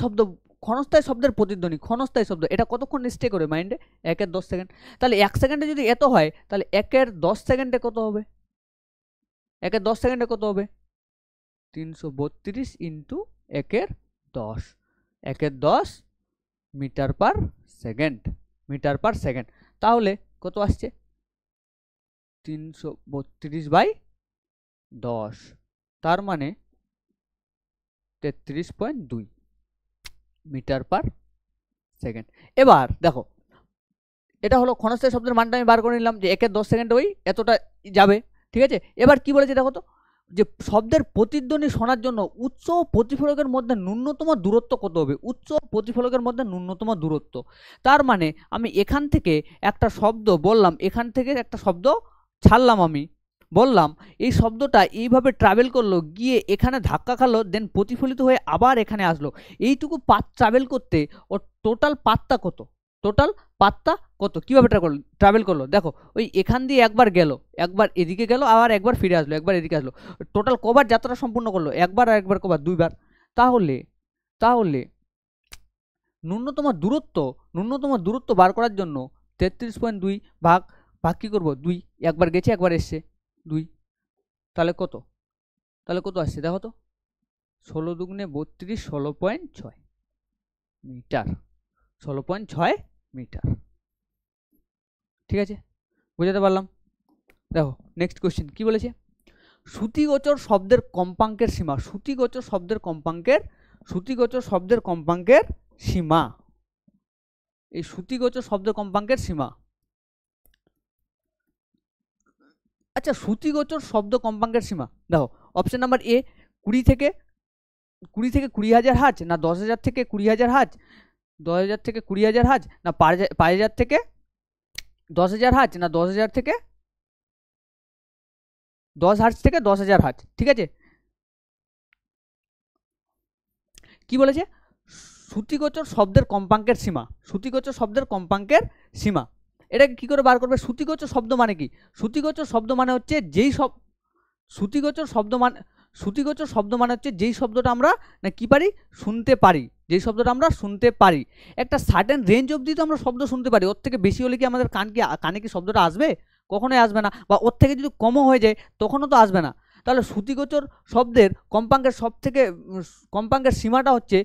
শব্দের প্রতিধ্বনি, ক্ষণস্থায়ী শব্দ এটা কতক্ষণ স্টে করে মাইন্ডে, 1/10 সেকেন্ড। তাহলে 1 সেকেন্ডে যদি এত হয়, তাহলে 1/10 সেকেন্ডে কত হবে, 1/10 সেকেন্ডে কত হবে, 332 ইন্টু 1/10, 1/10 মিটার পার সেকেন্ড। তাহলে কত আসছে, 332/10, তার মানে 33.2 মিটার পার সেকেন্ড। এবার দেখো, এটা হলো ক্ষণস্থায়ী শব্দের মানটা আমি বার করে নিলাম যে 1/10 সেকেন্ডে ওই এতটা যাবে। ঠিক আছে, এবার কি বলেছে দেখো তো, যে শব্দের প্রতিধ্বনি শোনার জন্য উচ্চ ও প্রতিফলকের মধ্যে ন্যূনতম দূরত্ব কত হবে, উচ্চ ও প্রতিফলকের মধ্যে ন্যূনতম দূরত্ব। তার মানে আমি এখান থেকে একটা শব্দ বললাম, এখান থেকে একটা শব্দ ছাড়লাম, আমি বললাম এই শব্দটা এইভাবে ট্রাভেল করলো, গিয়ে এখানে ধাক্কা খালো, দেন প্রতিফলিত হয়ে আবার এখানে আসলো, এইটুকু পাথ ট্রাভেল করতে ওর টোটাল পাথটা কত, কীভাবে ট্রাভেল করলো, দেখো ওই এখান দিয়ে একবার গেল, একবার এদিকে গেল, আবার একবার ফিরে আসলো, একবার এদিকে আসলো, টোটাল কবার যাত্রা সম্পূর্ণ করলো, একবার আর একবার কবার, 2বার। তাহলে ন্যূনতম দূরত্ব বার করার জন্য 33.2 ভাগ কী করবো, 2, একবার গেছে একবার এসছে 2, তাহলে কত আসছে দেখো তো, 16 দুগুণে 32, 16.6 মিটার, 16.6 মিটার। ঠিক আছে, বুঝাতে পারলাম। দেখো নেক্সট কোশ্চেন কি বলেছে, শ্রুতিগোচর শব্দের কম্পাঙ্কের সীমা, শ্রুতিগোচর শব্দের কম্পাঙ্কের সীমা, এই শ্রুতিগোচর শব্দের কম্পাঙ্কের সীমা। আচ্ছা, শ্রুতিগোচর শব্দ কম্পাঙ্কের সীমা দেখো, অপশন নাম্বার এ 20 থেকে 20,000 হার্জ, না 10,000 থেকে 20,000 হার্জ, 10,000 থেকে 20,000 হার্জ, না 5,000 থেকে 10,000 হার্জ, না 10,000 থেকে 10 হার্জ থেকে 10,000 হার্জ। ঠিক আছে, কি বলেছে, শ্রুতিগোচর শব্দের কম্পাঙ্কের সীমা, এটাকে কি করে বার করবে, শ্রুতিগোচর শব্দ মানে কি, শ্রুতিগোচর শব্দ মানে হচ্ছে যেই শব্দটা আমরা না কি পারি, শুনতে পারি, যেই শব্দটা আমরা শুনতে পারি, একটা সার্টেন রেঞ্জ অবধি তো আমরা শব্দ শুনতে পারি, ওর থেকে বেশি হলে কি আমাদের কানে কি শব্দটা আসবে, কখনোই আসবে না, বা ওর থেকে যদি কমও হয়ে যায় তখনও তো আসবে না। তাহলে শ্রুতিগোচর শব্দের কম্পাঙ্কের সীমাটা হচ্ছে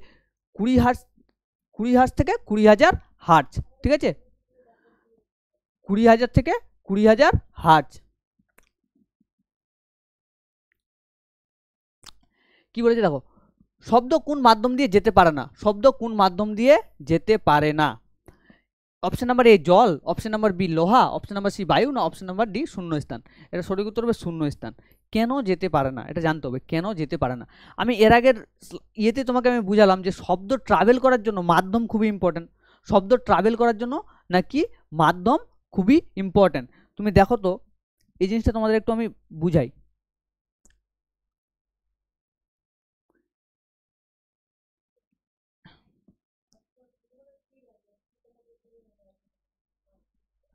20 হার্জ থেকে 20,000 হার্জ। ঠিক আছে, 20,000 থেকে 20,000 হার্জ। কি বলেছে দেখো, শব্দ কোন মাধ্যম দিয়ে যেতে পারে না, অপশন নাম্বার এ জল, অপশন নাম্বার বি লোহা, অপশন নাম্বার সি বায়ু, না অপশন নাম্বার ডি শূন্য স্থান। এটা সঠিক উত্তর হবে শূন্য স্থান। কেন যেতে পারে না এটা জানতে হবে, কেন যেতে পারে না। আমি এর আগের ইয়েতে তোমাকে আমি বুঝালাম যে শব্দ ট্রাভেল করার জন্য মাধ্যম খুবই ইম্পর্টেন্ট, মাধ্যম খুবই ইম্পর্টেন্ট। তুমি দেখো তো এই জিনিসটা তোমাদের একটু আমি বুঝাই।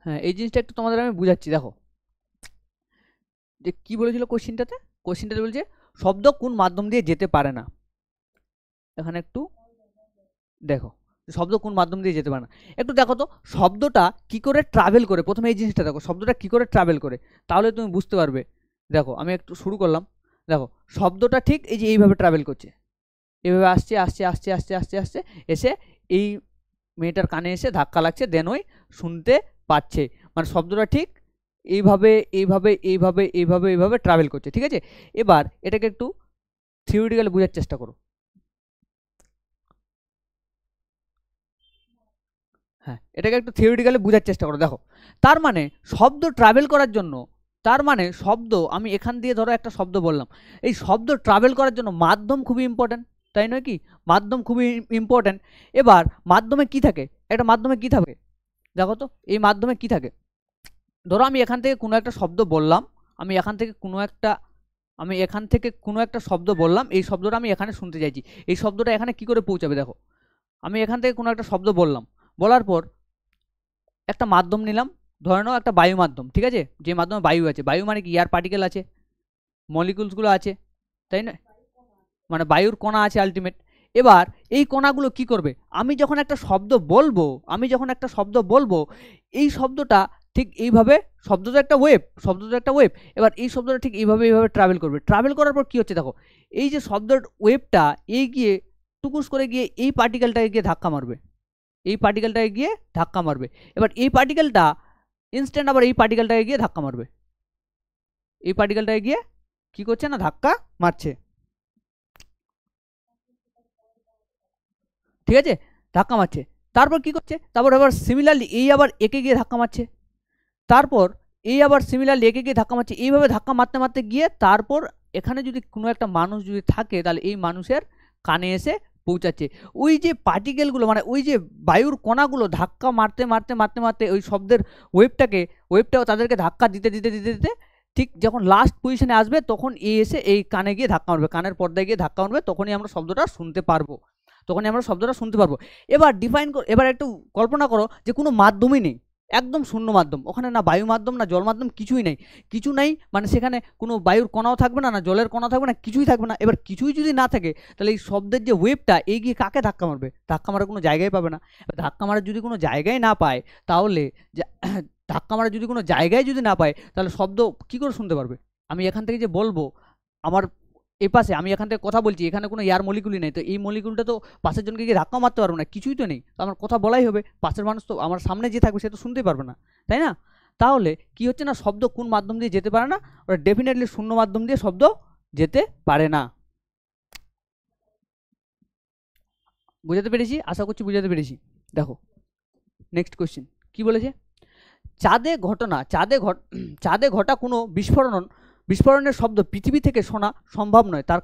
হ্যাঁ, এই জিনিসটা একটু তোমাদের আমি বুঝাচ্ছি। দেখো যে কি বলেছিল কোশ্চিনটাতে বলছে শব্দ কোন মাধ্যম দিয়ে যেতে পারে না। এখানে একটু দেখো শব্দ কোন মাধ্যম দিয়ে যেতে পারে না, একটু দেখো তো শব্দটা কি করে ট্রাভেল করে। প্রথমে এই জিনিসটা দেখো শব্দটা কি করে ট্রাভেল করে, তাহলে তুমি বুঝতে পারবে। দেখো আমি একটু শুরু করলাম। দেখো শব্দটা ঠিক এই যে এইভাবে ট্রাভেল করছে, এইভাবে আসছে আসছে আসছে আসছে আসছে আসছে এসে এই মেয়েটার কানে এসে ধাক্কা লাগছে, দেন ওই শুনতে পাচ্ছে। মানে শব্দটা ঠিক এইভাবে এইভাবে এইভাবে এইভাবে এইভাবে ট্রাভেল করছে, ঠিক আছে। এবার এটাকে একটু থিওরিটিক্যালি বোঝার চেষ্টা করো। হ্যাঁ, এটাকে একটু থিওরিটিক্যালি বোঝার চেষ্টা করো। দেখো তার মানে শব্দ ট্রাভেল করার জন্য, তার মানে শব্দ আমি এখান দিয়ে ধরো একটা শব্দ বললাম, এই শব্দ ট্রাভেল করার জন্য মাধ্যম খুবই ইম্পর্ট্যান্ট, তাই নয় কি? মাধ্যম খুবই ইম্পর্ট্যান্ট। এবার মাধ্যমে কি থাকে, একটা মাধ্যমে কি থাকে দেখো তো, এই মাধ্যমে কি থাকে। ধরো আমি এখান থেকে কোনো একটা শব্দ বললাম, আমি এখান থেকে কোনো একটা শব্দ বললাম, এই শব্দটা আমি এখানে শুনতে চাইছি, এই শব্দটা এখানে কি করে পৌঁছাবে। দেখো আমি এখান থেকে কোনো একটা শব্দ বললাম, বলার পর একটা মাধ্যম নিলাম, ধরে নাও একটা বায়ু মাধ্যম, ঠিক আছে, যে মাধ্যমে বায়ু আছে। বায়ু মানে কি, এয়ার পার্টিকেল আছে, মলিকুলসগুলো আছে, তাই না, মানে বায়ুর কণা আছে আলটিমেট। এবার এই কণাগুলো কি করবে, আমি যখন একটা শব্দ বলবো এই শব্দটা ঠিক এইভাবে, শব্দ তো একটা ওয়েভ। এবার এই শব্দটা ঠিক এইভাবে এইভাবে ট্রাভেল করবে, ট্রাভেল করার পর কি হচ্ছে দেখো, এই যে শব্দের ওয়েভটা এই গিয়ে টুকুস করে গিয়ে এই পার্টিকেলটাকে গিয়ে ধাক্কা মারবে, এবার এই পার্টিকেলটা ইনস্ট্যান্ট আবার এই পার্টিকেলটাকে গিয়ে ধাক্কা মারবে, কি করছে না ধাক্কা মারছে, ঠিক আছে, ধাক্কা মারছে। তারপর কি করছে, তারপর আবার সিমিলারলি এই আবার একে গিয়ে ধাক্কা মারছে, তারপর এই আবার সিমিলারলি একে গিয়ে ধাক্কা মারছে, এইভাবে ধাক্কা মারতে মারতে গিয়ে তারপর এখানে যদি কোনো একটা মানুষ যদি থাকে তাহলে এই মানুষের কানে এসে পৌঁছাচ্ছে। ওই যে পার্টিকেলগুলো মানে ওই যে বায়ুর কণাগুলো ধাক্কা মারতে মারতে মারতে মারতে ওই শব্দের ওয়েবটাও তাদেরকে ধাক্কা দিতে দিতে দিতে দিতে ঠিক যখন লাস্ট পজিশনে আসবে তখন এই এসে এই কানে গিয়ে ধাক্কা মারবে, কানের পর্দায় গিয়ে ধাক্কা মারবে, তখনই আমরা শব্দটা শুনতে পারবো। এবার একটু কল্পনা করো যে কোনো মাধ্যমই নেই, একদম শূন্য মাধ্যম, ওখানে না বায়ু মাধ্যম না জল মাধ্যম, কিছুই নেই, কিছু নাই, মানে সেখানে কোনো বায়ুর কণাও থাকবে না, না জলের কণা থাকবে না, কিছুই থাকবে না। এবার কিছুই যদি না থাকে তাহলে এই শব্দের যে ওয়েভটা এগিয়ে কাকে ধাক্কা মারবে, ধাক্কা মারার কোনো জায়গায় পাবে না। ধাক্কা মারার যদি কোনো জায়গায় না পায় তাহলে ধাক্কা মারার যদি কোনো জায়গায় যদি না পায় তাহলে শব্দ কি করে শুনতে পারবে। আমি এখান থেকে যে বলবো, আমার এপাশে আমি এখান থেকে কথা বলছি, এখানে কোনো এয়ার মলিকুলই নেই, তো এই মলিকুলটা তো পাশের জনকে গিয়ে ধাক্কা মারতে পারবো না, কিছুই তো নেই, তো আমার কথা বলাই হবে, পাশের মানুষ তো আমার সামনে যে থাকবে সে তো শুনতেই পারবে না, তাই না। তাহলে কি হচ্ছে না, শব্দ কোন মাধ্যম দিয়ে যেতে পারে না, ওটা ডেফিনেটলি শূন্য মাধ্যম দিয়ে শব্দ যেতে পারে না। বুঝাতে পেরেছি, আশা করছি বুঝাতে পেরেছি। দেখো নেক্সট কোয়েশ্চেন কি বলেছে, চাঁদে ঘটা কোনো বিস্ফোরণের শব্দ পৃথিবী থেকে শোনা সম্ভব নয়, তার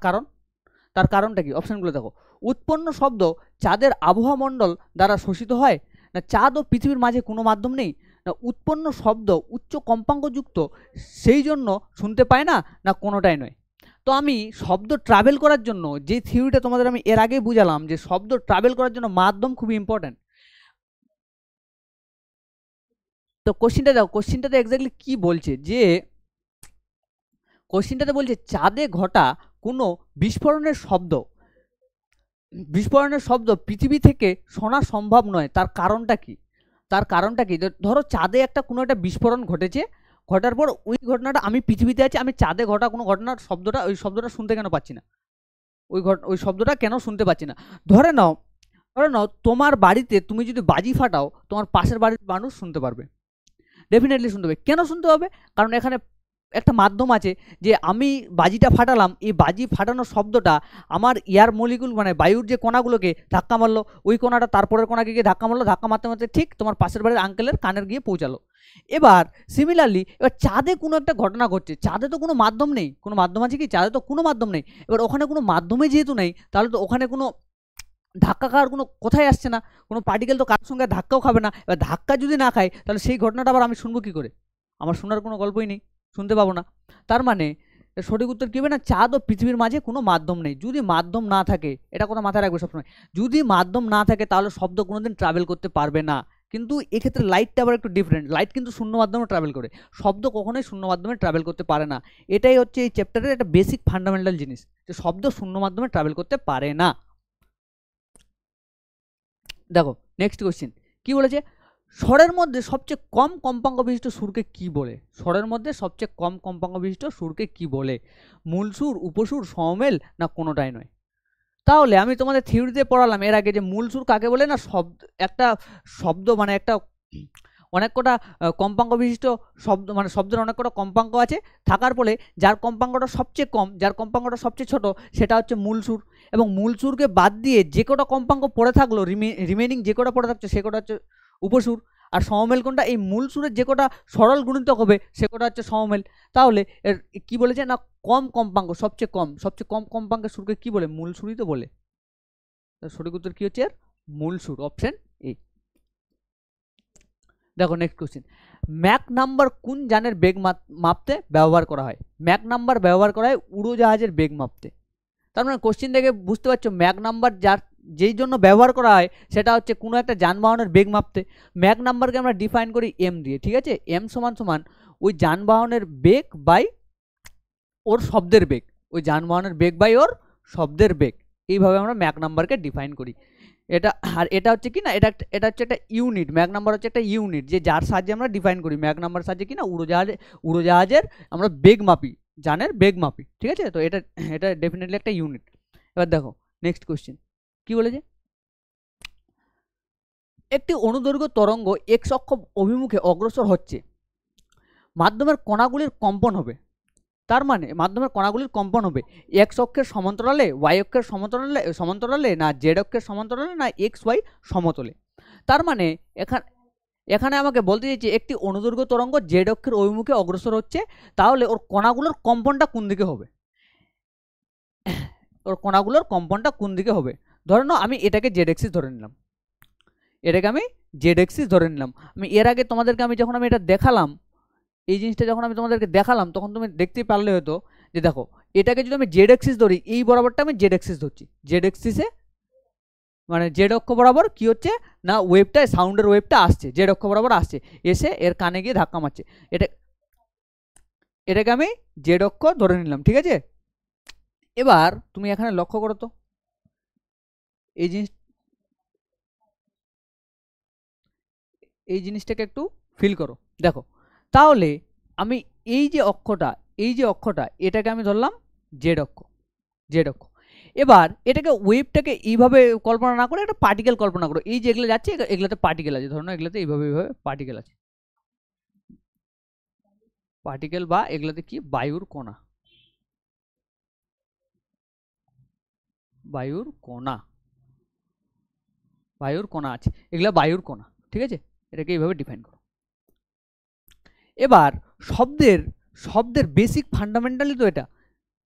কারণটা কি। অপশনগুলো দেখো, উৎপন্ন শব্দ চাঁদের আবহাওয়া মণ্ডল দ্বারা শোষিত হয়, না চাঁদ ও পৃথিবীর মাঝে কোনো মাধ্যম নেই, না উৎপন্ন শব্দ উচ্চ কম্পাঙ্কযুক্ত সেই জন্য শুনতে পায় না, না কোনোটাই নয়। তো আমি শব্দ ট্রাভেল করার জন্য যে থিওরিটা তোমাদের আমি এর আগে বুঝালাম যে শব্দ ট্রাভেল করার জন্য মাধ্যম খুবই ইম্পর্ট্যান্ট। তো কোশ্চিনটাতে এক্স্যাক্টলি কি বলছে, যে কোশ্চিনটাতে বলছে চাঁদে ঘটা কোনো বিস্ফোরণের শব্দ পৃথিবী থেকে শোনা সম্ভব নয়, তার কারণটা কি। ধরো চাঁদে কোনো একটা বিস্ফোরণ ঘটেছে, ঘটার পর ওই ঘটনাটা আমি পৃথিবীতে আছি, আমি চাঁদে ঘটা কোনো ঘটনার ওই শব্দটা শুনতে কেন পাচ্ছি না, ওই শব্দটা কেন শুনতে পাচ্ছি না। ধরে নাও তোমার বাড়িতে তুমি যদি বাজি ফাটাও তোমার পাশের বাড়ির মানুষ শুনতে পারবে, ডেফিনেটলি শুনতে পাবে। কেন শুনতে পাবে, কারণ এখানে একটা মাধ্যম আছে, যে আমি বাজিটা ফাটালাম, এই বাজি ফাটানোর শব্দটা আমার এয়ার মলিকুল মানে বায়ুর যে কণাগুলোকে ধাক্কা মারলো, ওই কণাটা তারপরের কণাকে গিয়ে ধাক্কা মারলো, ধাক্কা মারতে মারতে ঠিক তোমার পাশের বাড়ির আঙ্কেলের কানের গিয়ে পৌঁছালো। এবার সিমিলারলি এবার চাঁদে কোনো একটা ঘটনা ঘটছে, চাঁদে তো কোনো মাধ্যম নেই, কোনো মাধ্যম আছে কি, চাঁদে তো কোনো মাধ্যম নেই। এবার ওখানে কোনো মাধ্যমে যেহেতু নেই তাহলে তো ওখানে কোনো ধাক্কা খাওয়ার কোনো কথাই আসছে না, কোনো পার্টিকেল তো কারোর সঙ্গে ধাক্কাও খাবে না। এবার ধাক্কা যদি না খায় তাহলে সেই ঘটনাটা আবার আমি শুনবো কী করে, আমার শোনার কোনো গল্পই নেই, শুনতে পাবো না। তার মানে সঠিক উত্তর কী হবে না, চাঁদ ও পৃথিবীর মাঝে কোনো মাধ্যম নেই। যদি মাধ্যম না থাকে, এটা কথা মাথায় রাখবে সবসময়, যদি মাধ্যম না থাকে তাহলে শব্দ কোনোদিন ট্রাভেল করতে পারবে না। কিন্তু এক্ষেত্রে লাইটটা আবার একটু ডিফারেন্ট, লাইট কিন্তু শূন্য মাধ্যমে ট্রাভেল করে, শব্দ কখনোই শূন্য মাধ্যমে ট্রাভেল করতে পারে না। এটাই হচ্ছে এই চ্যাপ্টারের একটা বেসিক ফান্ডামেন্টাল জিনিস, যে শব্দ শূন্য মাধ্যমে ট্রাভেল করতে পারে না। দেখো নেক্সট কোশ্চেন কি বলেছে, স্বরের মধ্যে সবচেয়ে কম কম্পাঙ্ক বিশিষ্ট সুরকে কি বলে? স্বরের মধ্যে সবচেয়ে কম কম্পাঙ্ক বিশিষ্ট সুরকে কি বলে? মূল সুর, উপসুর, সমমেল, না কোনোটাই নয়? তাহলে আমি তোমাদের থিওরিতে পড়ালাম এর আগে যে মূল সুর কাকে বলে না, একটা শব্দ মানে একটা অনেক কটা কম্পাঙ্ক বিশিষ্ট শব্দ, মানে শব্দের অনেক কটা কম্পাঙ্ক আছে, থাকার ফলে যার কম্পাঙ্কটা সবচেয়ে কম, যার কম্পাঙ্কটা সবচেয়ে ছোট, সেটা হচ্ছে মূল সুর। এবং মূল সুরকে বাদ দিয়ে যে কটা কম্পাঙ্ক পড়ে থাকলো, রিমেনিং যে কটা পড়ে থাকছে সে কটা হচ্ছে উপসুর। আর সমমেল কোনটা? এই মূল সুরের যে কটা সরল গুণিতক হবে সে কটা হচ্ছে সমমেল। তাহলে এর কি বলেছে না, কম কম্পাঙ্ক, সবচেয়ে কম কম্পাঙ্কের সুরকে কি বলে? মূল সুরই তো বলে। সঠিক উত্তর কি হচ্ছে এর? মূল সুর, অপশন এ। দেখো নেক্সট কোশ্চেন, ম্যাক নাম্বার কোন যানের বেগ মাপতে ব্যবহার করা হয়? ম্যাক নাম্বার ব্যবহার করা হয় উড়োজাহাজের বেগ মাপতে। তার মানে কোশ্চেন থেকে বুঝতে পারছো ম্যাক নাম্বার যেই জন্য ব্যবহার করা হয় সেটা হচ্ছে কোনো একটা যানবাহনের বেগ মাপতে। ম্যাক নাম্বারকে আমরা ডিফাইন করি এম দিয়ে, ঠিক আছে? এম সমান সমান ওই যানবাহনের বেগ বাই ওর শব্দের বেগ, ওই যানবাহনের বেগ বাই ওর শব্দের বেগ, এইভাবে আমরা ম্যাক নাম্বারকে ডিফাইন করি। এটা আর এটা হচ্ছে কি না, এটা হচ্ছে একটা ইউনিট, ম্যাক নাম্বার হচ্ছে একটা ইউনিট, যে যার সাহায্যে আমরা ডিফাইন করি। ম্যাক নাম্বার সাহায্যে কি না উড়োজাহাজের আমরা বেগ মাপি, যানের বেগ মাপি, ঠিক আছে? তো এটা এটা ডেফিনেটলি একটা ইউনিট। এবার দেখো নেক্সট কোশ্চেন কি বলেছে, একটি অনুদৈর্ঘ্য তরঙ্গ এক্স অক্ষ অভিমুখে অগ্রসর হচ্ছে, মাধ্যমের কণাগুলির কম্পন হবে। তার মানে মাধ্যমের কণাগুলির কম্পন হবে এক্স অক্ষের সমান্তরালে, ওয়াই অক্ষের সমান্তরালে না জেড অক্ষের সমান্তরালে, না এক্স ওয়াই সমতলে। তার মানে এখানে আমাকে বলতে চাইছে একটি অনুদৈর্ঘ্য তরঙ্গ জেড অক্ষের অভিমুখে অগ্রসর হচ্ছে, তাহলে ওর কণাগুলোর কম্পনটা কোন দিকে হবে? ওর কণাগুলোর কম্পনটা কোন দিকে হবে? ধরে নাও আমি এটাকে জেড এক্সিস ধরে নিলাম, এটাকে আমি জেড এক্সিস ধরে নিলাম। আমি এর আগে তোমাদেরকে যখন আমি এটা দেখালাম, এই জিনিসটা যখন আমি তোমাদেরকে দেখালাম তখন তুমি দেখতে পারলে হয়তো যে দেখো এটাকে যদি আমি জেড এক্সিস ধরি, এই বরাবরটা আমি জেড এক্সিস ধরছি, জেড এক্সিসে মানে জেড অক্ষ বরাবর কি হচ্ছে না, ওয়েভটা সাউন্ডের ওয়েভটা আসছে, জেড অক্ষ বরাবর আসছে, এসে এর কানে গিয়ে ধাক্কা মারছে। এটাকে আমি জেড অক্ষ ধরে নিলাম, ঠিক আছে? এবার তুমি এখানে লক্ষ্য করো তো এই জিনিস, এই জিনিসটাকে একটু ফিল করো। দেখো তাহলে আমি এই যে অক্ষটা এটাকে আমি ধরলাম জেড অক্ষ, জেড অক্ষ। এবার এটাকে ওয়েভটাকে এইভাবে কল্পনা না করে একটা পার্টিকেল কল্পনা করো, এই যে এগুলো যাচ্ছে এগুলোতে পার্টিকেল আছে, ধরো এগুলোতে এইভাবে পার্টিকেল আছে, পার্টিকেল বা এগুলোতে কি বায়ুর কণা, বায়ুর কণা, বায়ুর কণা আছে, এগুলো বায়ুর কণা, ঠিক আছে? এটাকে এইভাবে ডিফাইন করো। এবার শব্দের শব্দের বেসিক ফান্ডামেন্টালি তো এটা,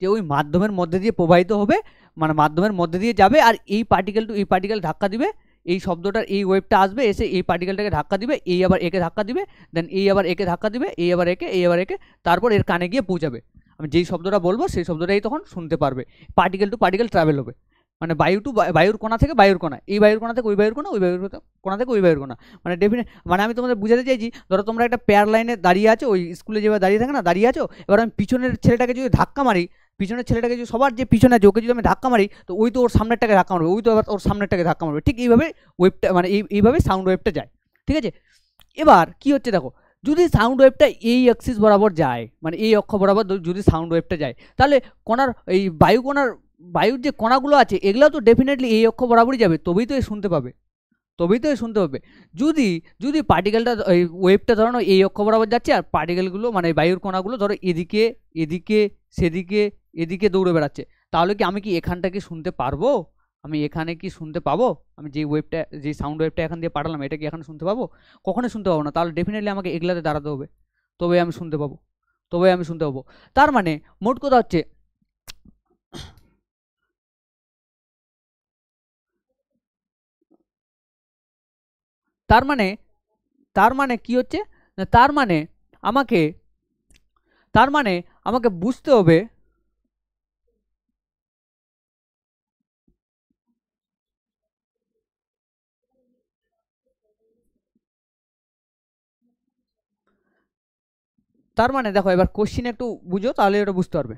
যে ওই মাধ্যমের মধ্যে দিয়ে প্রবাহিত হবে, মানে মাধ্যমের মধ্যে দিয়ে যাবে, আর এই পার্টিকেল টু এই পার্টিকেল ধাক্কা দিবে, এই শব্দটার এই ওয়েভটা আসবে, এসে এই পার্টিকেলটাকে ধাক্কা দিবে, এই আবার একে ধাক্কা দিবে, দেন এই আবার একে ধাক্কা দিবে, এই আবার একে, এই আবার একে, তারপর এর কানে গিয়ে পৌঁছাবে। আমি যেই শব্দটা বলবো সেই শব্দটাই তখন শুনতে পারবে। পার্টিকেল টু পার্টিকেল ট্রাভেল হবে, মানে বায়ুর কণা থেকে বায়ুর কণা, এই বায়ুর কণা থেকে ওই বায়ুর কণা, ওই বায়ুর কণা থেকে ওই বায়ুর কণা, মানে ডেফিনেট, মানে আমি তোমাদের বুঝাতে চাইছি, ধরো তোমরা একটা পেয়ার লাইনে দাঁড়িয়ে আছো, ওই স্কুলে যেভাবে দাঁড়িয়ে থাকে না, দাঁড়িয়ে আছো, এবার আমি পিছনের ছেলেটাকে যদি ধাক্কা মারি, পিছনের ছেলেটাকে যদি সবার যে পিছনে আছে ওকে যদি আমি ধাক্কা মারি, তো ওই তো ওর সামনেরটাকে ধাক্কা মারবে, ওই তো এবার ওর সামনেরটাকে ধাক্কা মারবে, ঠিক এইভাবে ওয়েভটা মানে এইভাবে সাউন্ড ওয়েভটা যায়, ঠিক আছে? এবার কি হচ্ছে দেখো, যদি সাউন্ড ওয়েভটা এই অ্যাক্সিস বরাবর যায়, মানে এই অক্ষ বরাবর যদি সাউন্ড ওয়েভটা যায়, তাহলে কণার এই বায়ুর যে কণাগুলো আছে এগুলো তো ডেফিনেটলি এই অক্ষ বরাবরই যাবে, তবেই তো এ শুনতে পাবে, তবেই তো এ শুনতে পাবে। যদি যদি পার্টিকেলটা এই ওয়েভটা ধরো এই অক্ষ বরাবর যাচ্ছে, আর পার্টিকেলগুলো মানে বায়ুর কণাগুলো ধরো এদিকে এদিকে সেদিকে এদিকে দৌড়ে বেড়াচ্ছে, তাহলে কি আমি কি এখানটা কি শুনতে পারবো? আমি এখানে কি শুনতে পাবো? আমি যে সাউন্ড ওয়েভটা এখান দিয়ে পাঠালাম এটা কি এখানে শুনতে পাবো? কখনোই শুনতে পাবো না। তাহলে ডেফিনেটলি আমাকে এগুলাতে দাঁড়াতে হবে, তবে আমি শুনতে পাবো, তবে আমি শুনতে পাবো। তার মানে মোট কথা হচ্ছে, তার মানে তার মানে কি হচ্ছে না, আমাকে তার মানে আমাকে বুঝতে হবে, তার মানে দেখো এবার কোশ্চিন একটু বুঝো, তাহলে এটা বুঝতে পারবে।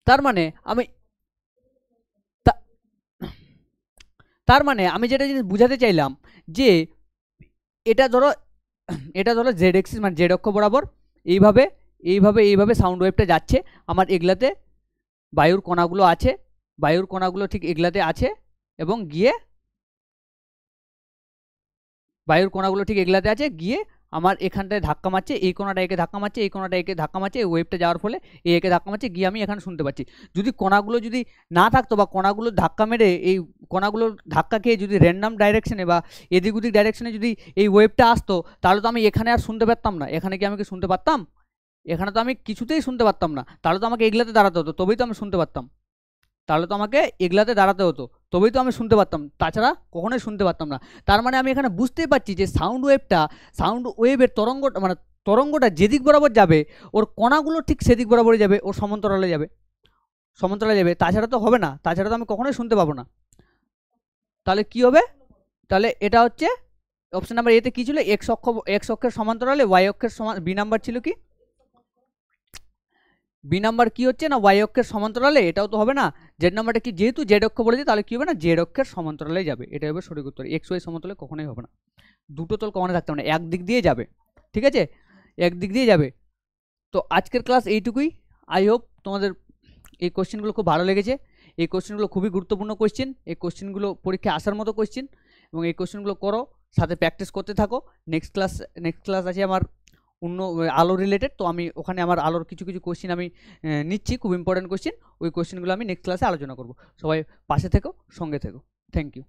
তার মানে আমি তার মানে আমি যেটা জিনিস বুঝাতে চাইলাম যে এটা ধরো জেড এক্সিস মানে জেড অক্ষ বরাবর এইভাবে এইভাবে এইভাবে সাউন্ড ওয়েভটা যাচ্ছে, আমার এগুলাতে বায়ুর কণাগুলো আছে, বায়ুর কণাগুলো ঠিক এগুলাতে আছে এবং গিয়ে বায়ুর কণাগুলো ঠিক এগুলাতে আছে, গিয়ে আমার এখানটায় ধাক্কা মারছে, এই কোণাটা একে ধাক্কা মারছে, এই কোণাটা একে ধাক্কা মারছে, এই ওয়েভটা যাওয়ার ফলে এই একে ধাক্কা মারছে, গিয়ে আমি এখানে শুনতে পাচ্ছি। যদি কণাগুলো যদি না থাকতো বা কণাগুলো ধাক্কা মেরে এই কণাগুলো ধাক্কা খেয়ে যদি র্যান্ডাম ডাইরেকশনে বা এদিক ওদিক ডাইরেকশনে যদি এই ওয়েভটা আসতো, তাহলে তো আমি এখানে আর শুনতে পারতাম না। এখানে কি আমি কি শুনতে পারতাম? এখানে তো আমি কিছুতেই শুনতে পারতাম না। তাহলে তো আমাকে এগুলাতে দাঁড়াতে হতো, তবেই তো আমি শুনতে পারতাম। তাহলে তো আমাকে এগুলাতে দাঁড়াতে হতো, তবেই তো আমি শুনতে পারতাম, তাছাড়া কখনোই শুনতে পারতাম না। তার মানে আমি এখানে বুঝতেই পারছি যে সাউন্ড ওয়েভের মানে তরঙ্গটা যেদিক বরাবর যাবে ওর কণাগুলো ঠিক সেদিক বরাবরই যাবে, ওর সমান্তরালে যাবে, তাছাড়া তো হবে না, তাছাড়া তো আমি কখনোই শুনতে পাবো না। তাহলে কি হবে? তাহলে এটা হচ্ছে অপশন নাম্বার এতে কি ছিল, এক্স অক্ষের সমান্তরালে ওয়াই অক্ষের সমান, বি নাম্বার ছিল কি, বি নাম্বার কি হচ্ছে না ওয়াই অক্ষের সমান্তরালে, এটাও তো হবে না। জেড নাম্বারটা কি, যেহেতু জেড অক্ষ বলেছে তাহলে কি হবে না, জেড অক্ষের সমান্তরালে যাবে, এটা হবে সঠিক উত্তর। এক্স ওয়াই সমান্তরালে কখনোই হবে না, দুটো তল কখনো থাকতে হবে না, একদিক দিয়ে যাবে, ঠিক আছে, একদিক দিয়ে যাবে। তো আজকের ক্লাস এইটুকুই। আই হোপ তোমাদের এই কোশ্চেনগুলো খুব ভালো লেগেছে। এই কোশ্চেনগুলো খুবই গুরুত্বপূর্ণ কোশ্চেন, এই কোশ্চেনগুলো পরীক্ষায় আসার মতো কোশ্চেন, এবং এই কোশ্চেনগুলো করো, সাথে প্র্যাকটিস করতে থাকো। নেক্সট ক্লাস আছে আমার অন্য আলো রিলেটেড, তো আমি ওখানে আমার আলোর কিছু কিছু কোশ্চেন আমি নিচ্ছি, খুব ইম্পর্টেন্ট কোশ্চেন, ওই কোশ্চেনগুলো আমি নেক্সট ক্লাসে আলোচনা করব। সবাই পাশে থেকো, সঙ্গে থেকো। Thank you.